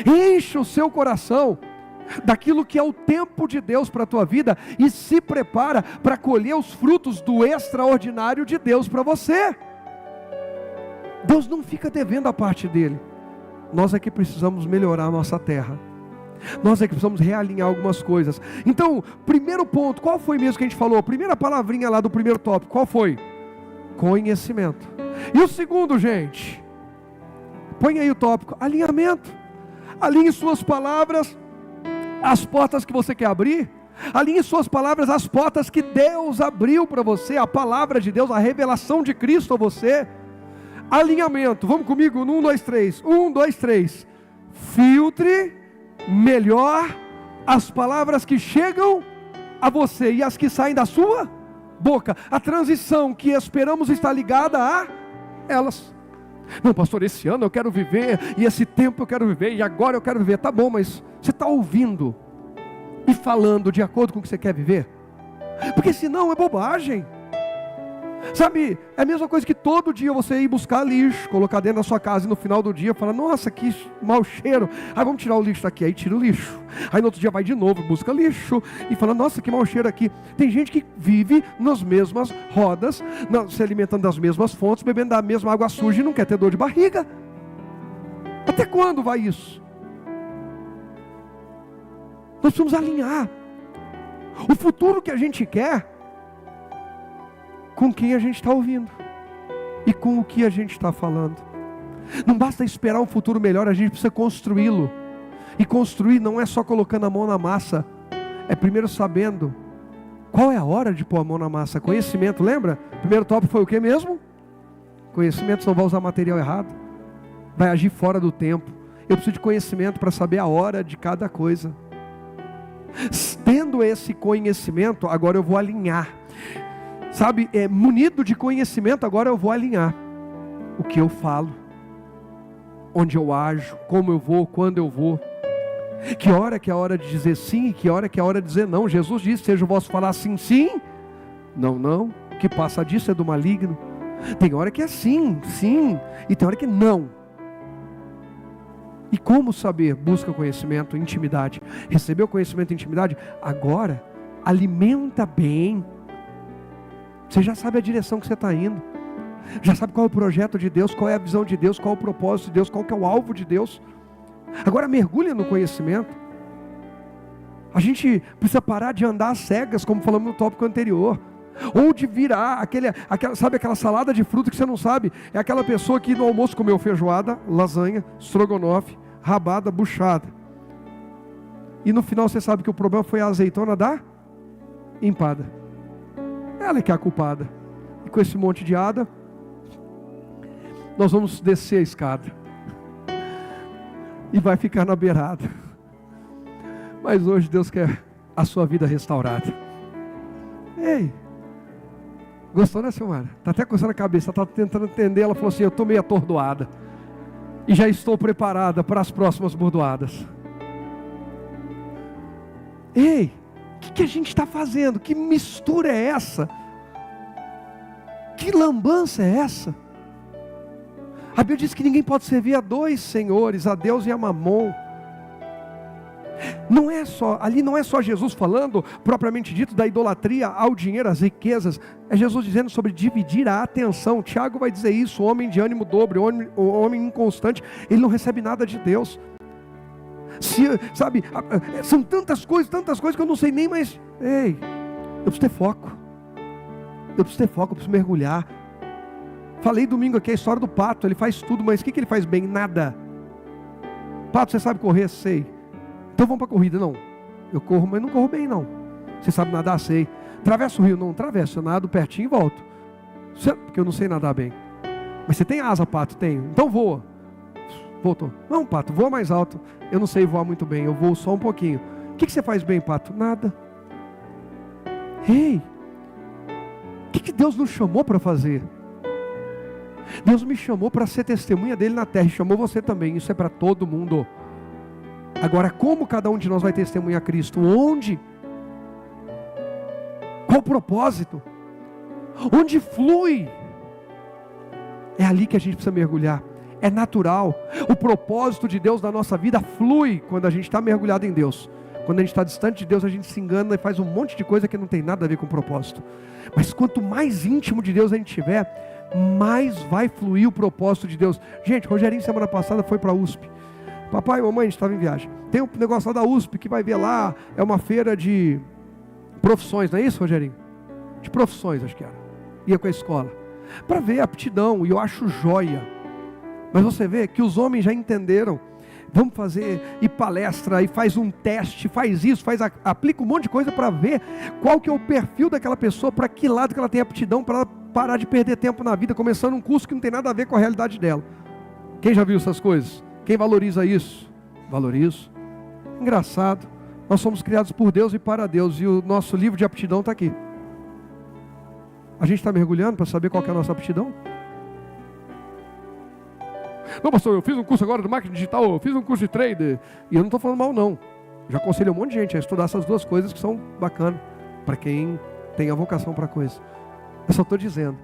Enche o seu coração daquilo que é o tempo de Deus para a tua vida e se prepara para colher os frutos do extraordinário de Deus para você. Deus não fica devendo a parte dele. Nós é que precisamos melhorar a nossa terra. Nós é que precisamos realinhar algumas coisas. Então, primeiro ponto, qual foi mesmo que a gente falou? A primeira palavrinha lá do primeiro tópico, qual foi? Conhecimento. E o segundo, gente, põe aí o tópico, alinhamento. Alinhe suas palavras às portas que você quer abrir. Alinhe suas palavras às portas que Deus abriu para você, a palavra de Deus, a revelação de Cristo a você. Alinhamento, vamos comigo, no 1, 2, 3, 1, 2, 3, filtre melhor as palavras que chegam a você e as que saem da sua boca. A transição que esperamos está ligada a elas. Não, pastor, esse ano eu quero viver, e esse tempo eu quero viver, e agora eu quero viver. Tá bom, mas você está ouvindo e falando de acordo com o que você quer viver? Porque senão é bobagem. Sabe, é a mesma coisa que todo dia você ir buscar lixo, colocar dentro da sua casa e no final do dia falar, nossa, que mau cheiro. Aí vamos tirar o lixo daqui, aí tira o lixo. Aí no outro dia vai de novo, busca lixo e fala, nossa, que mau cheiro aqui. Tem gente que vive nas mesmas rodas, se alimentando das mesmas fontes, bebendo da mesma água suja e não quer ter dor de barriga. Até quando vai isso? Nós precisamos alinhar. O futuro que a gente quer, com quem a gente está ouvindo e com o que a gente está falando. Não basta esperar um futuro melhor, a gente precisa construí-lo. E construir não é só colocando a mão na massa, é primeiro sabendo qual é a hora de pôr a mão na massa. Conhecimento, lembra? Primeiro tópico foi o que mesmo? Conhecimento, senão vai usar material errado, vai agir fora do tempo. Eu preciso de conhecimento para saber a hora de cada coisa. Tendo esse conhecimento, agora eu vou alinhar. Sabe, munido de conhecimento, agora eu vou alinhar o que eu falo, onde eu ajo, como eu vou, quando eu vou. Que hora que é a hora de dizer sim e que hora que é a hora de dizer não. Jesus disse, seja o vosso falar sim, sim, não, não. O que passa disso é do maligno. Tem hora que é sim, sim, e tem hora que é não. E como saber? Busca conhecimento, intimidade. Recebeu conhecimento e intimidade? Agora, alimenta bem. Você já sabe a direção que você está indo. Já sabe qual é o projeto de Deus, qual é a visão de Deus, qual é o propósito de Deus, qual que é o alvo de Deus. Agora mergulha no conhecimento. A gente precisa parar de andar às cegas, como falamos no tópico anterior. Ou de virar, sabe aquela salada de fruta que você não sabe? É aquela pessoa que no almoço comeu feijoada, lasanha, estrogonofe, rabada, buchada. E no final você sabe que o problema foi a azeitona da empada. Ela é que é a culpada. E com esse monte de ada, nós vamos descer a escada. E vai ficar na beirada. Mas hoje Deus quer a sua vida restaurada. Ei! Gostou, né, Silmara? Está até coçando a cabeça, está tentando entender. Ela falou assim, eu estou meio atordoada. E já estou preparada para as próximas bordoadas. Ei, o que a gente está fazendo? Que mistura é essa? Que lambança é essa? A Bíblia diz que ninguém pode servir a dois senhores, a Deus e a Mamon. Ali não é só Jesus falando, propriamente dito, da idolatria ao dinheiro, às riquezas. É Jesus dizendo sobre dividir a atenção. Tiago vai dizer isso, o homem de ânimo dobre, o homem inconstante, ele não recebe nada de Deus. Sabe, são tantas coisas que eu não sei nem mais. Ei, eu preciso ter foco. Eu preciso mergulhar. Falei domingo aqui a história do pato, ele faz tudo, mas o que ele faz bem? Nada. Pato, você sabe correr? Sei. Então vamos para a corrida? Não. Eu corro, mas não corro bem não. Você sabe nadar? Sei. Atravessa o rio? Não, atravesso. Eu nado pertinho e volto. Porque eu não sei nadar bem. Mas você tem asa, pato? Tenho. Então voa. Voltou. Não, pato, voa mais alto. Eu não sei voar muito bem, eu voo só um pouquinho. O que você faz bem, pato? Nada. Ei, o que Deus nos chamou para fazer? Deus me chamou para ser testemunha dele na terra, e chamou você também. Isso é para todo mundo. Agora, como cada um de nós vai testemunhar Cristo? Onde? Qual o propósito? Onde flui? É ali que a gente precisa mergulhar. É natural. O propósito de Deus na nossa vida flui quando a gente está mergulhado em Deus. Quando a gente está distante de Deus, a gente se engana e faz um monte de coisa que não tem nada a ver com o propósito. Mas quanto mais íntimo de Deus a gente tiver, mais vai fluir o propósito de Deus. Gente, Rogerinho semana passada foi para a USP. Papai e mamãe, a gente estava em viagem. Tem um negócio lá da USP que vai ver lá, é uma feira de profissões, não é isso, Rogerinho? De profissões, acho que era. Ia com a escola. Para ver a aptidão, e eu acho joia. Mas você vê que os homens já entenderam. Vamos fazer, e palestra, e faz um teste, faz isso, aplica um monte de coisa para ver qual que é o perfil daquela pessoa, para que lado que ela tem aptidão, para ela parar de perder tempo na vida, começando um curso que não tem nada a ver com a realidade dela. Quem já viu essas coisas? Quem valoriza isso? Valorizo. Engraçado, nós somos criados por Deus e para Deus, e o nosso livro de aptidão está aqui. A gente está mergulhando para saber qual que é a nossa aptidão? Não, pastor, eu fiz um curso agora de marketing digital, eu fiz um curso de trader, e eu não estou falando mal não. Já aconselho um monte de gente a estudar essas duas coisas que são bacanas, para quem tem a vocação para a coisa. Eu só estou dizendo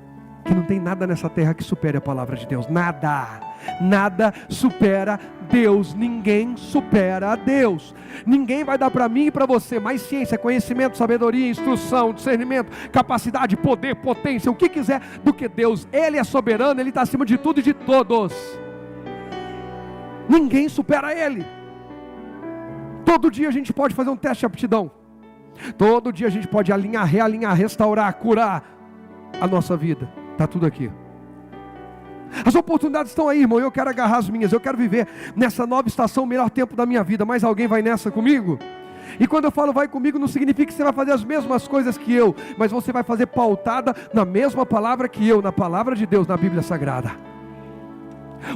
que não tem nada nessa terra que supere a palavra de Deus. Nada. Nada supera Deus. Ninguém supera a Deus. Ninguém vai dar para mim e para você mais ciência, conhecimento, sabedoria, instrução, discernimento, capacidade, poder, potência, o que quiser do que Deus. Ele é soberano, Ele está acima de tudo e de todos. Ninguém supera Ele. Todo dia a gente pode fazer um teste de aptidão. Todo dia a gente pode alinhar, realinhar, restaurar, curar a nossa vida. Está tudo aqui. As oportunidades estão aí, irmão. Eu quero agarrar as minhas. Eu quero viver nessa nova estação, o melhor tempo da minha vida. Mas alguém vai nessa comigo? E quando eu falo vai comigo, não significa que você vai fazer as mesmas coisas que eu, mas você vai fazer pautada na mesma palavra que eu, na palavra de Deus, na Bíblia Sagrada.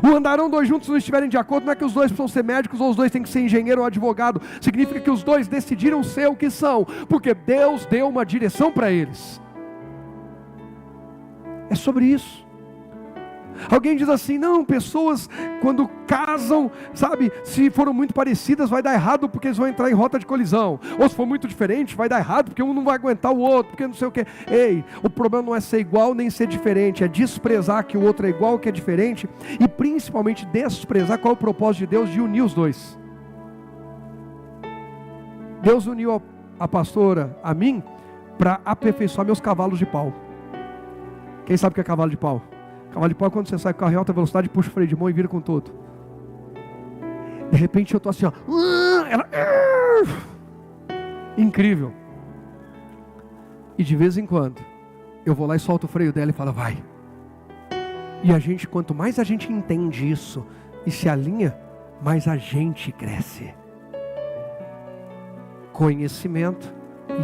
O andarão dois juntos não estiverem de acordo, não é que os dois precisam ser médicos ou os dois têm que ser engenheiro ou advogado. Significa que os dois decidiram ser o que são, porque Deus deu uma direção para eles. É sobre isso. Alguém diz assim, não, pessoas quando casam, sabe, se foram muito parecidas vai dar errado porque eles vão entrar em rota de colisão, ou se for muito diferente vai dar errado porque um não vai aguentar o outro, porque não sei o que. Ei, o problema não é ser igual nem ser diferente, é desprezar que o outro é igual, que é diferente, e principalmente desprezar qual é o propósito de Deus de unir os dois. Deus uniu a pastora a mim para aperfeiçoar meus cavalos de pau. Quem sabe o que é cavalo de pau? Cavalo de pau é quando você sai com o carro em alta velocidade, puxa o freio de mão e vira com todo. De repente eu estou assim, ó. Ela... Incrível. E de vez em quando, eu vou lá e solto o freio dela e falo, vai. E a gente, quanto mais a gente entende isso e se alinha, mais a gente cresce. Conhecimento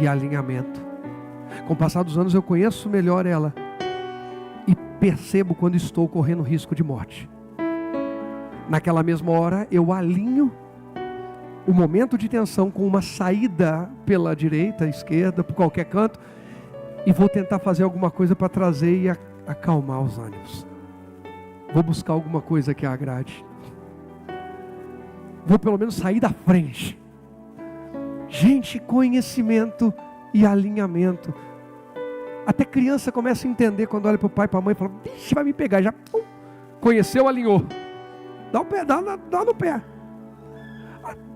e alinhamento. Com o passar dos anos eu conheço melhor ela. E percebo quando estou correndo risco de morte. Naquela mesma hora eu alinho o momento de tensão com uma saída pela direita, esquerda, por qualquer canto, e vou tentar fazer alguma coisa para trazer e acalmar os ânimos. Vou buscar alguma coisa que a agrade. Vou pelo menos sair da frente. Gente, conhecimento e alinhamento. Até criança começa a entender quando olha para o pai e para a mãe e fala, vixe, vai me pegar, já conheceu, alinhou. Dá o pé, dá no pé.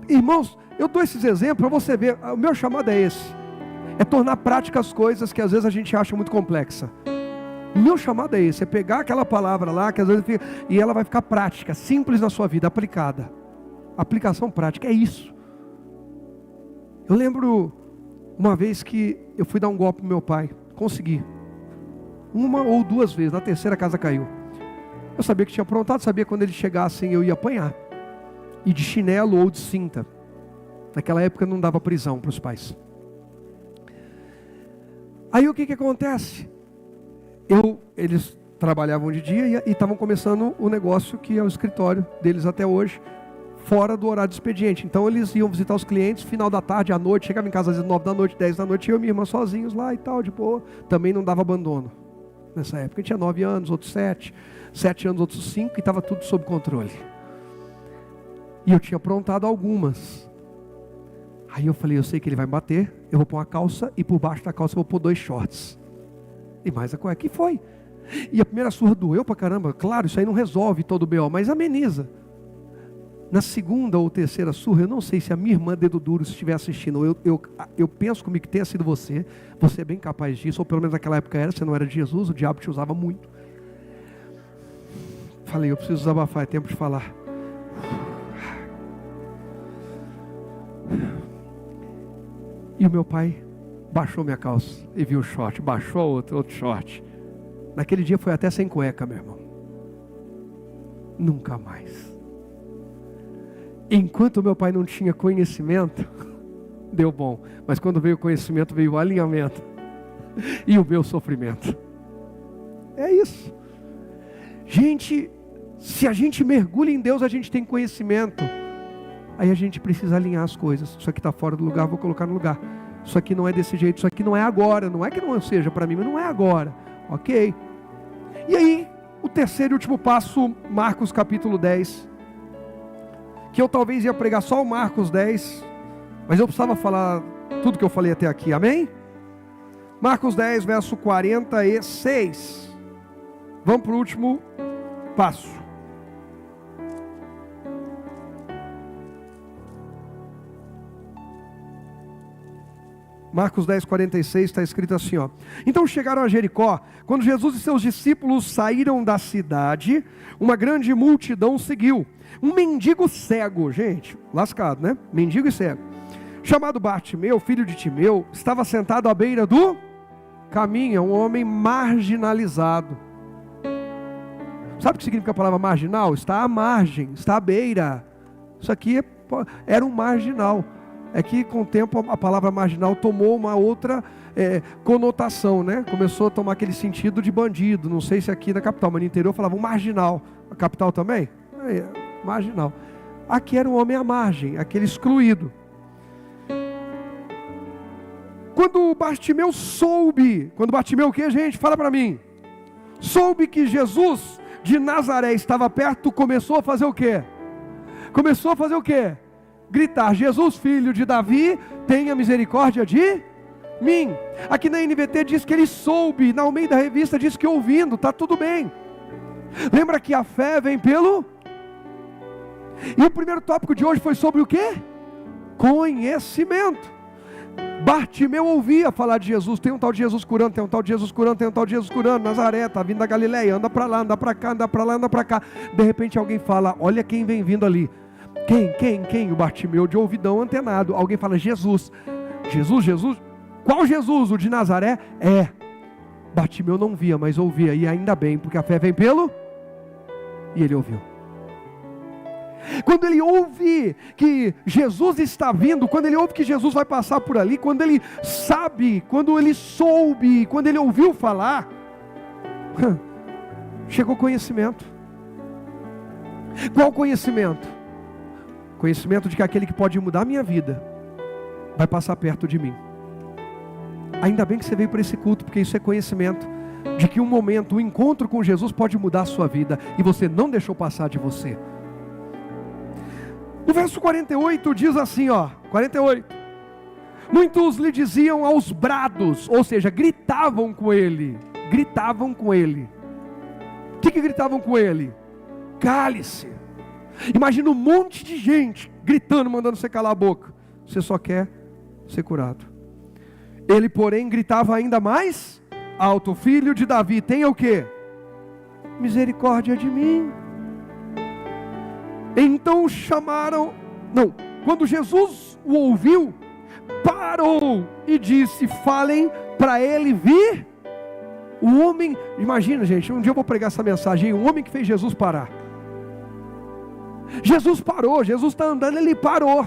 Irmãos, eu dou esses exemplos para você ver, o meu chamado é esse. É tornar práticas as coisas que às vezes a gente acha muito complexa. O meu chamado é esse, é pegar aquela palavra lá, que às vezes fica, e ela vai ficar prática, simples na sua vida, aplicada. Aplicação prática, é isso. Eu lembro uma vez que eu fui dar um golpe no meu pai. Consegui. Uma ou duas vezes, na terceira a casa caiu. Eu sabia que tinha aprontado, sabia que quando ele chegasse eu ia apanhar. E de chinelo ou de cinta. Naquela época não dava prisão para os pais. Aí o que acontece? Eles trabalhavam de dia e estavam começando o negócio que é o escritório deles até hoje, fora do horário de expediente. Então eles iam visitar os clientes, final da tarde, à noite, chegava em casa às vezes 9 da noite, 10 da noite, eu e minha irmã sozinhos lá e tal, de boa. Também não dava abandono. Nessa época, eu tinha 9 anos, outros 7 anos, outros 5, e estava tudo sob controle. E eu tinha aprontado algumas. Aí eu falei, eu sei que ele vai me bater, eu vou pôr uma calça, e por baixo da calça eu vou pôr 2 shorts. E mais a cueca, que foi? E a primeira surra doeu pra caramba, claro, isso aí não resolve todo o B.O., mas ameniza. Na segunda ou terceira surra, eu não sei se a minha irmã dedo duro estiver assistindo, eu penso comigo que tenha sido você é bem capaz disso, ou pelo menos naquela época era, você não era de Jesus, o diabo te usava muito. Falei, eu preciso desabafar, é tempo de falar. E o meu pai baixou minha calça e viu o short, baixou outro short. Naquele dia foi até sem cueca, meu irmão. Nunca mais. Enquanto meu pai não tinha conhecimento, deu bom. Mas quando veio o conhecimento, veio o alinhamento. E o meu sofrimento. É isso. Gente, se a gente mergulha em Deus, a gente tem conhecimento. Aí a gente precisa alinhar as coisas. Isso aqui está fora do lugar, vou colocar no lugar. Isso aqui não é desse jeito, isso aqui não é agora. Não é que não seja para mim, mas não é agora. Ok? E aí, o terceiro e último passo, Marcos capítulo 10. Que eu talvez ia pregar só o Marcos 10, mas eu precisava falar tudo que eu falei até aqui, amém? Marcos 10, verso 46. Vamos para o último passo. Marcos 10, 46 está escrito assim, ó. Então chegaram a Jericó. Quando Jesus e seus discípulos saíram da cidade, uma grande multidão seguiu. Um mendigo cego, gente, lascado, né? Mendigo e cego. chamado Bartimeu, filho de Timeu, estava sentado à beira do caminho, um homem marginalizado. Sabe o que significa a palavra marginal? Está à margem, está à beira. Isso aqui era um marginal. É que com o tempo a palavra marginal tomou uma outra conotação, né? Começou a tomar aquele sentido de bandido. Não sei se aqui na capital, mas no interior falavam marginal. A capital também? Marginal. Aqui era um homem à margem, aquele excluído. Quando Bartimeu soube, quando Bartimeu o que, gente? Fala para mim. Soube que Jesus de Nazaré estava perto, começou a fazer o quê? Começou a fazer o quê? Gritar: Jesus, filho de Davi, tenha misericórdia de mim. Aqui na NVT diz que ele soube, na Almeida Revista diz que ouvindo, está tudo bem. Lembra que a fé vem pelo... E o primeiro tópico de hoje foi sobre o quê? Conhecimento. Bartimeu ouvia falar de Jesus, tem um tal de Jesus curando, tem um tal de Jesus curando, tem um tal de Jesus curando, Nazaré, está vindo da Galileia, anda para lá, anda para cá, anda para lá, anda para cá. De repente alguém fala: olha quem vem vindo ali. Quem? O Bartimeu de ouvidão antenado. Alguém fala: Jesus. Jesus? Qual Jesus? O de Nazaré? Bartimeu não via, mas ouvia, e ainda bem, porque a fé vem pelo... E ele ouviu. Quando ele ouve que Jesus está vindo, quando ele ouve que Jesus vai passar por ali, quando ele sabe, quando ele soube, quando ele ouviu falar, chegou conhecimento. Qual conhecimento? Conhecimento de que aquele que pode mudar a minha vida vai passar perto de mim. Ainda bem que você veio para esse culto, porque isso é conhecimento de que um momento, um encontro com Jesus pode mudar a sua vida, e você não deixou passar de você. No verso 48 diz assim, 48. Muitos lhe diziam aos brados, ou seja, gritavam com ele. O que gritavam com ele? Cale-se. Imagina um monte de gente gritando, mandando você calar a boca. Você só quer ser curado. Ele, porém, gritava ainda mais alto: filho de Davi, tenha o quê? Misericórdia de mim. Então quando Jesus o ouviu, parou e disse: falem para ele vir. O homem, imagina, gente, um dia eu vou pregar essa mensagem, um homem que fez Jesus parar. Jesus parou, Jesus está andando, ele parou.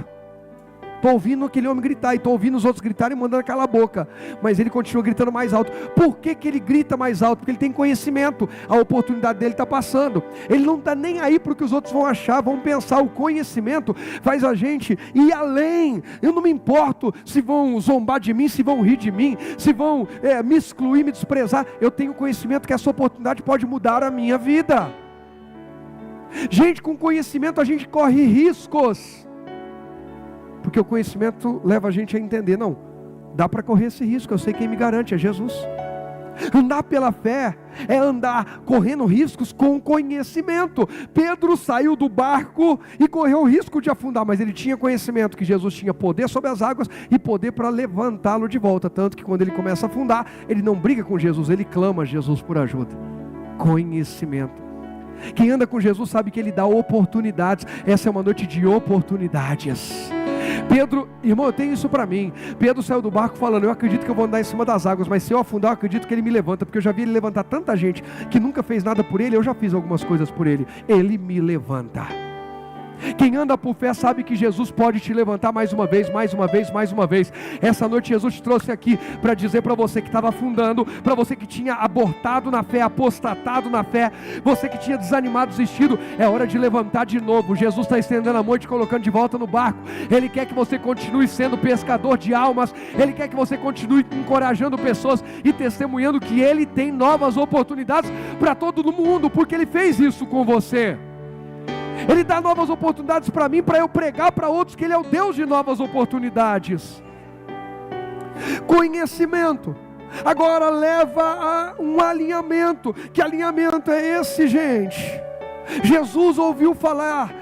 Estou ouvindo aquele homem gritar, e estou ouvindo os outros gritarem e mandando calar a boca, mas ele continua gritando mais alto. Por que ele grita mais alto? Porque ele tem conhecimento, a oportunidade dele está passando. Ele não está nem aí para o que os outros vão achar, vão pensar. O conhecimento faz a gente ir além. Eu não me importo se vão zombar de mim, se vão rir de mim, se vão me excluir, me desprezar. Eu tenho conhecimento que essa oportunidade pode mudar a minha vida. Gente, com conhecimento a gente corre riscos, porque o conhecimento leva a gente a entender: não, dá para correr esse risco, eu sei quem me garante, é Jesus. Andar pela fé é andar correndo riscos com conhecimento. Pedro saiu do barco e correu o risco de afundar, mas ele tinha conhecimento que Jesus tinha poder sobre as águas e poder para levantá-lo de volta. Tanto que quando ele começa a afundar, ele não briga com Jesus, ele clama a Jesus por ajuda. Conhecimento. Quem anda com Jesus sabe que ele dá oportunidades. Essa é uma noite de oportunidades. Pedro, irmão, eu tenho isso para mim. Pedro saiu do barco falando: eu acredito que eu vou andar em cima das águas, mas se eu afundar, eu acredito que ele me levanta, porque eu já vi ele levantar tanta gente que nunca fez nada por ele. Eu já fiz algumas coisas por ele, ele me levanta. Quem anda por fé sabe que Jesus pode te levantar mais uma vez, mais uma vez, mais uma vez. Essa noite Jesus te trouxe aqui para dizer para você que estava afundando, para você que tinha abortado na fé, apostatado na fé, você que tinha desanimado, desistido, é hora de levantar de novo. Jesus está estendendo a mão e te colocando de volta no barco. Ele quer que você continue sendo pescador de almas. Ele quer que você continue encorajando pessoas e testemunhando que Ele tem novas oportunidades para todo mundo, porque Ele fez isso com você. Ele dá novas oportunidades para mim, para eu pregar para outros que Ele é o Deus de novas oportunidades. Conhecimento. Agora leva a um alinhamento. Que alinhamento é esse, gente? Jesus ouviu falar,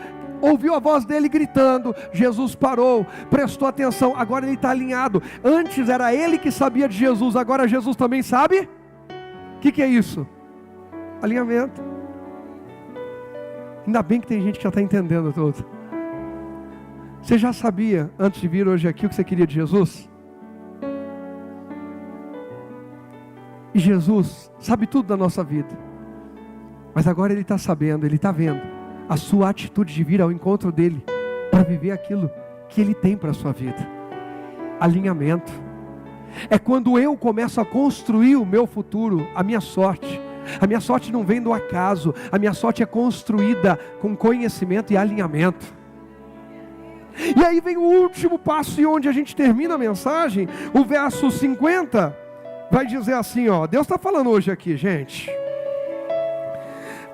ouviu a voz dele gritando. Jesus parou, prestou atenção. Agora ele está alinhado. Antes era ele que sabia de Jesus, agora Jesus também sabe. O que é isso? Alinhamento. Ainda bem que tem gente que já está entendendo tudo. Você já sabia, antes de vir hoje aqui, o que você queria de Jesus? E Jesus sabe tudo da nossa vida. Mas agora Ele está sabendo, Ele está vendo a sua atitude de vir ao encontro dEle, para viver aquilo que Ele tem para a sua vida. Alinhamento. É quando eu começo a construir o meu futuro, a minha sorte. A minha sorte não vem do acaso, a minha sorte é construída com conhecimento e alinhamento. E aí vem o último passo, e onde a gente termina a mensagem, o verso 50, vai dizer assim, ó, Deus está falando hoje aqui, gente.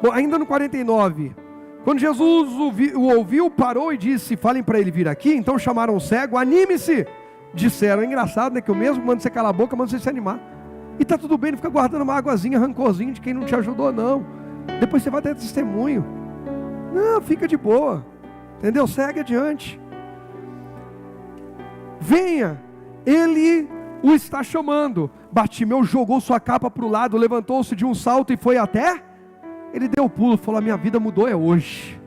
Bom, ainda no 49, quando Jesus o ouviu, parou e disse, falem para ele vir aqui. Então chamaram o cego, anime-se, disseram. É engraçado, né, que eu mesmo mando você calar a boca, mando você se animar. E tá tudo bem, não fica guardando uma águazinha, rancorzinho de quem não te ajudou, não. Depois você vai ter testemunho. Não, fica de boa, entendeu? Segue adiante. Venha, Ele o está chamando. Bartimeu jogou sua capa para o lado, levantou-se de um salto e foi até. Ele deu o pulo, falou, a minha vida mudou, é hoje.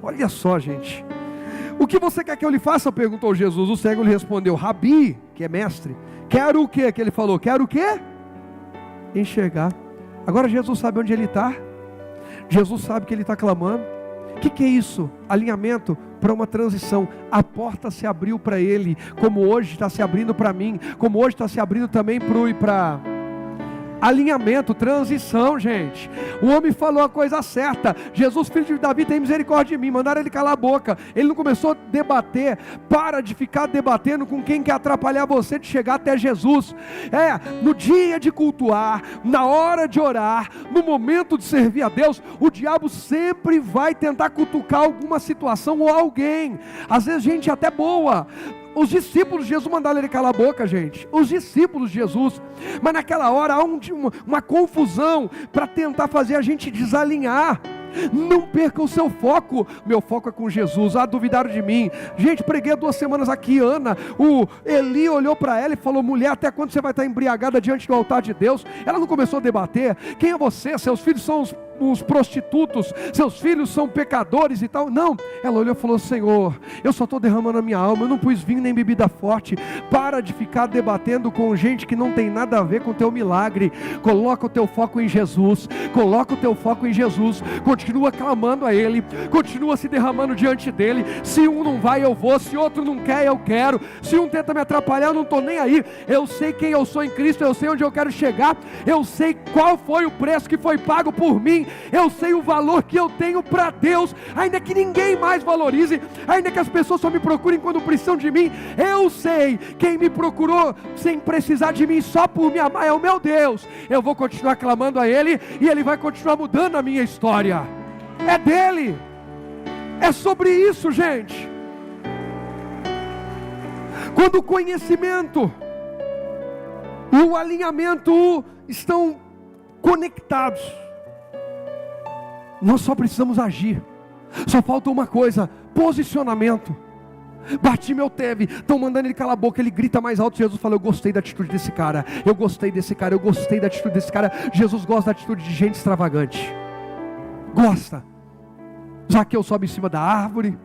Olha só, gente. O que você quer que eu lhe faça? Perguntou Jesus. O cego lhe respondeu, Rabi, que é mestre, quero o que? Que ele falou, quero o que? Enxergar. Agora Jesus sabe onde ele está. Jesus sabe que ele está clamando. O que é isso? Alinhamento para uma transição. A porta se abriu para ele, como hoje está se abrindo para mim, como hoje está se abrindo também para alinhamento, transição, gente. O homem falou a coisa certa. Jesus, filho de Davi, tem misericórdia de mim. Mandaram ele calar a boca. Ele não começou a debater. Para de ficar debatendo com quem quer atrapalhar você de chegar até Jesus. No dia de cultuar, na hora de orar, no momento de servir a Deus, o diabo sempre vai tentar cutucar alguma situação ou alguém. Às vezes gente até boa. Os discípulos de Jesus mandaram ele calar a boca, gente. Os discípulos de Jesus. Mas naquela hora há uma confusão para tentar fazer a gente desalinhar. Não perca o seu foco. Meu foco é com Jesus. Duvidaram de mim. Gente, preguei 2 semanas aqui, Ana. O Eli olhou para ela e falou, mulher, até quando você vai estar embriagada diante do altar de Deus? Ela não começou a debater. Quem é você? Seus filhos são os prostitutos, seus filhos são pecadores e tal. Não, ela olhou e falou, Senhor, eu só estou derramando a minha alma, eu não pus vinho nem bebida forte. Para de ficar debatendo com gente que não tem nada a ver com o teu milagre. Coloca o teu foco em Jesus. Coloca o teu foco em Jesus. Continua clamando a Ele, continua se derramando diante dEle. Se um não vai, eu vou. Se outro não quer, eu quero. Se um tenta me atrapalhar, eu não estou nem aí. Eu sei quem eu sou em Cristo, eu sei onde eu quero chegar, eu sei qual foi o preço que foi pago por mim, eu sei o valor que eu tenho para Deus, ainda que ninguém mais valorize, ainda que as pessoas só me procurem quando precisam de mim. Eu sei, quem me procurou sem precisar de mim, só por me amar, é o meu Deus. Eu vou continuar clamando a Ele, e Ele vai continuar mudando a minha história. É dEle, é sobre isso, gente. Quando o conhecimento e o alinhamento estão conectados, nós só precisamos agir. Só falta uma coisa: posicionamento. Bartimeu teve, estão mandando ele calar a boca, ele grita mais alto. Jesus falou, eu gostei da atitude desse cara, eu gostei desse cara, eu gostei da atitude desse cara. Jesus gosta da atitude de gente extravagante. Gosta. Zaqueu sobe em cima da árvore.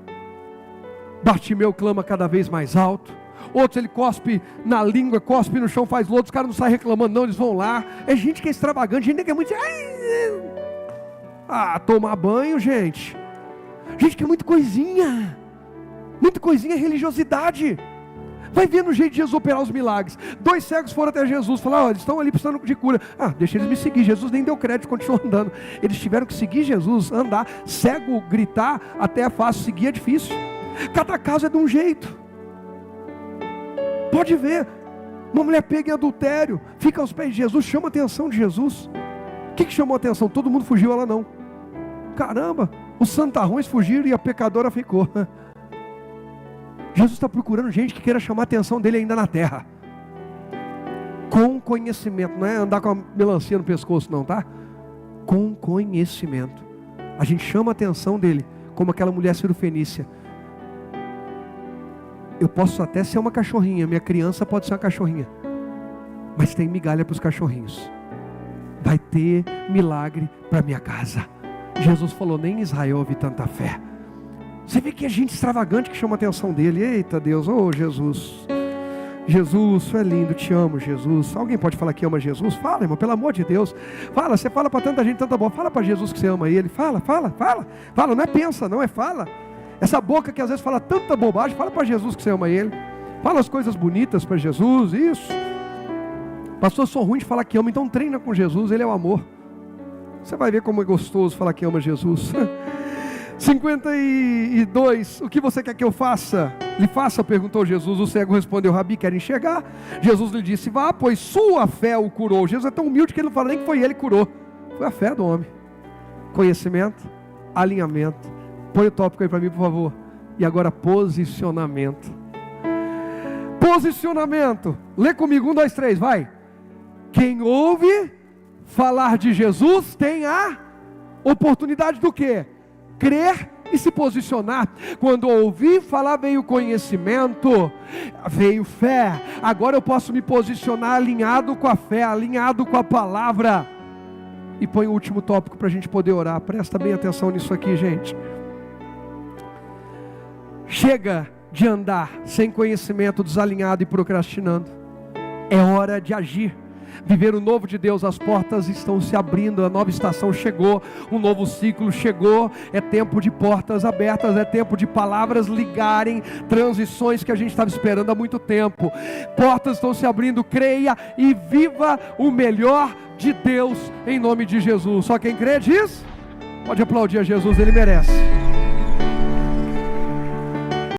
Bartimeu clama cada vez mais alto. Outros ele cospe na língua, cospe no chão, faz lodo. Os caras não saem reclamando não, eles vão lá. É gente que é extravagante, gente que é muito... tomar banho, gente. Gente que é muito coisinha. Muita coisinha é religiosidade. Vai vendo o jeito de Jesus operar os milagres. 2 cegos foram até Jesus, falaram, eles estão ali precisando de cura. Deixa eles me seguir. Jesus nem deu crédito, continuou andando. Eles tiveram que seguir Jesus, andar. Cego gritar até é fácil, seguir é difícil. Cada caso é de um jeito. Pode ver, uma mulher pega em adultério, fica aos pés de Jesus, chama a atenção de Jesus. O que chamou a atenção? Todo mundo fugiu, ela não. Caramba, os santarrões fugiram e a pecadora ficou. Jesus está procurando gente que queira chamar a atenção dele ainda na terra. Com conhecimento, não é andar com a melancia no pescoço não, tá? Com conhecimento. A gente chama a atenção dele, como aquela mulher cirofenícia. Eu posso até ser uma cachorrinha, minha criança pode ser uma cachorrinha, mas tem migalha para os cachorrinhos. Vai ter milagre para minha casa. Jesus falou, nem em Israel houve tanta fé. Você vê que é gente extravagante que chama a atenção dele. Eita Deus, oh Jesus. Jesus, você é lindo, te amo, Jesus. Alguém pode falar que ama Jesus? Fala, irmão, pelo amor de Deus. Fala, você fala para tanta gente, tanta boa. Fala para Jesus que você ama ele. Fala, não é pensa, não é fala. Essa boca que às vezes fala tanta bobagem, fala para Jesus que você ama ele. Fala as coisas bonitas para Jesus, isso. Pastor, eu sou ruim de falar que ama, então treina com Jesus, ele é o amor. Você vai ver como é gostoso falar que ama Jesus. 52, o que você quer que eu faça? Lhe faça, perguntou Jesus. O cego respondeu, Rabi, quero enxergar. Jesus lhe disse, vá, pois sua fé o curou. Jesus é tão humilde que ele não fala nem que foi ele que curou. Foi a fé do homem. Conhecimento, alinhamento. Põe o tópico aí para mim, por favor. E agora posicionamento. Posicionamento. Lê comigo, 1, 2, 3, vai. Quem ouve falar de Jesus tem a oportunidade do quê? Crer e se posicionar. Quando ouvi falar, veio conhecimento, veio fé. Agora eu posso me posicionar alinhado com a fé, alinhado com a palavra. E põe o último tópico para a gente poder orar. Presta bem atenção nisso aqui, gente. Chega de andar sem conhecimento, desalinhado e procrastinando. É hora de agir. Viver o novo de Deus, as portas estão se abrindo, a nova estação chegou, um novo ciclo chegou, é tempo de portas abertas, é tempo de palavras ligarem, transições que a gente estava esperando há muito tempo, portas estão se abrindo, creia e viva o melhor de Deus, em nome de Jesus. Só quem crê diz, pode aplaudir a Jesus, Ele merece.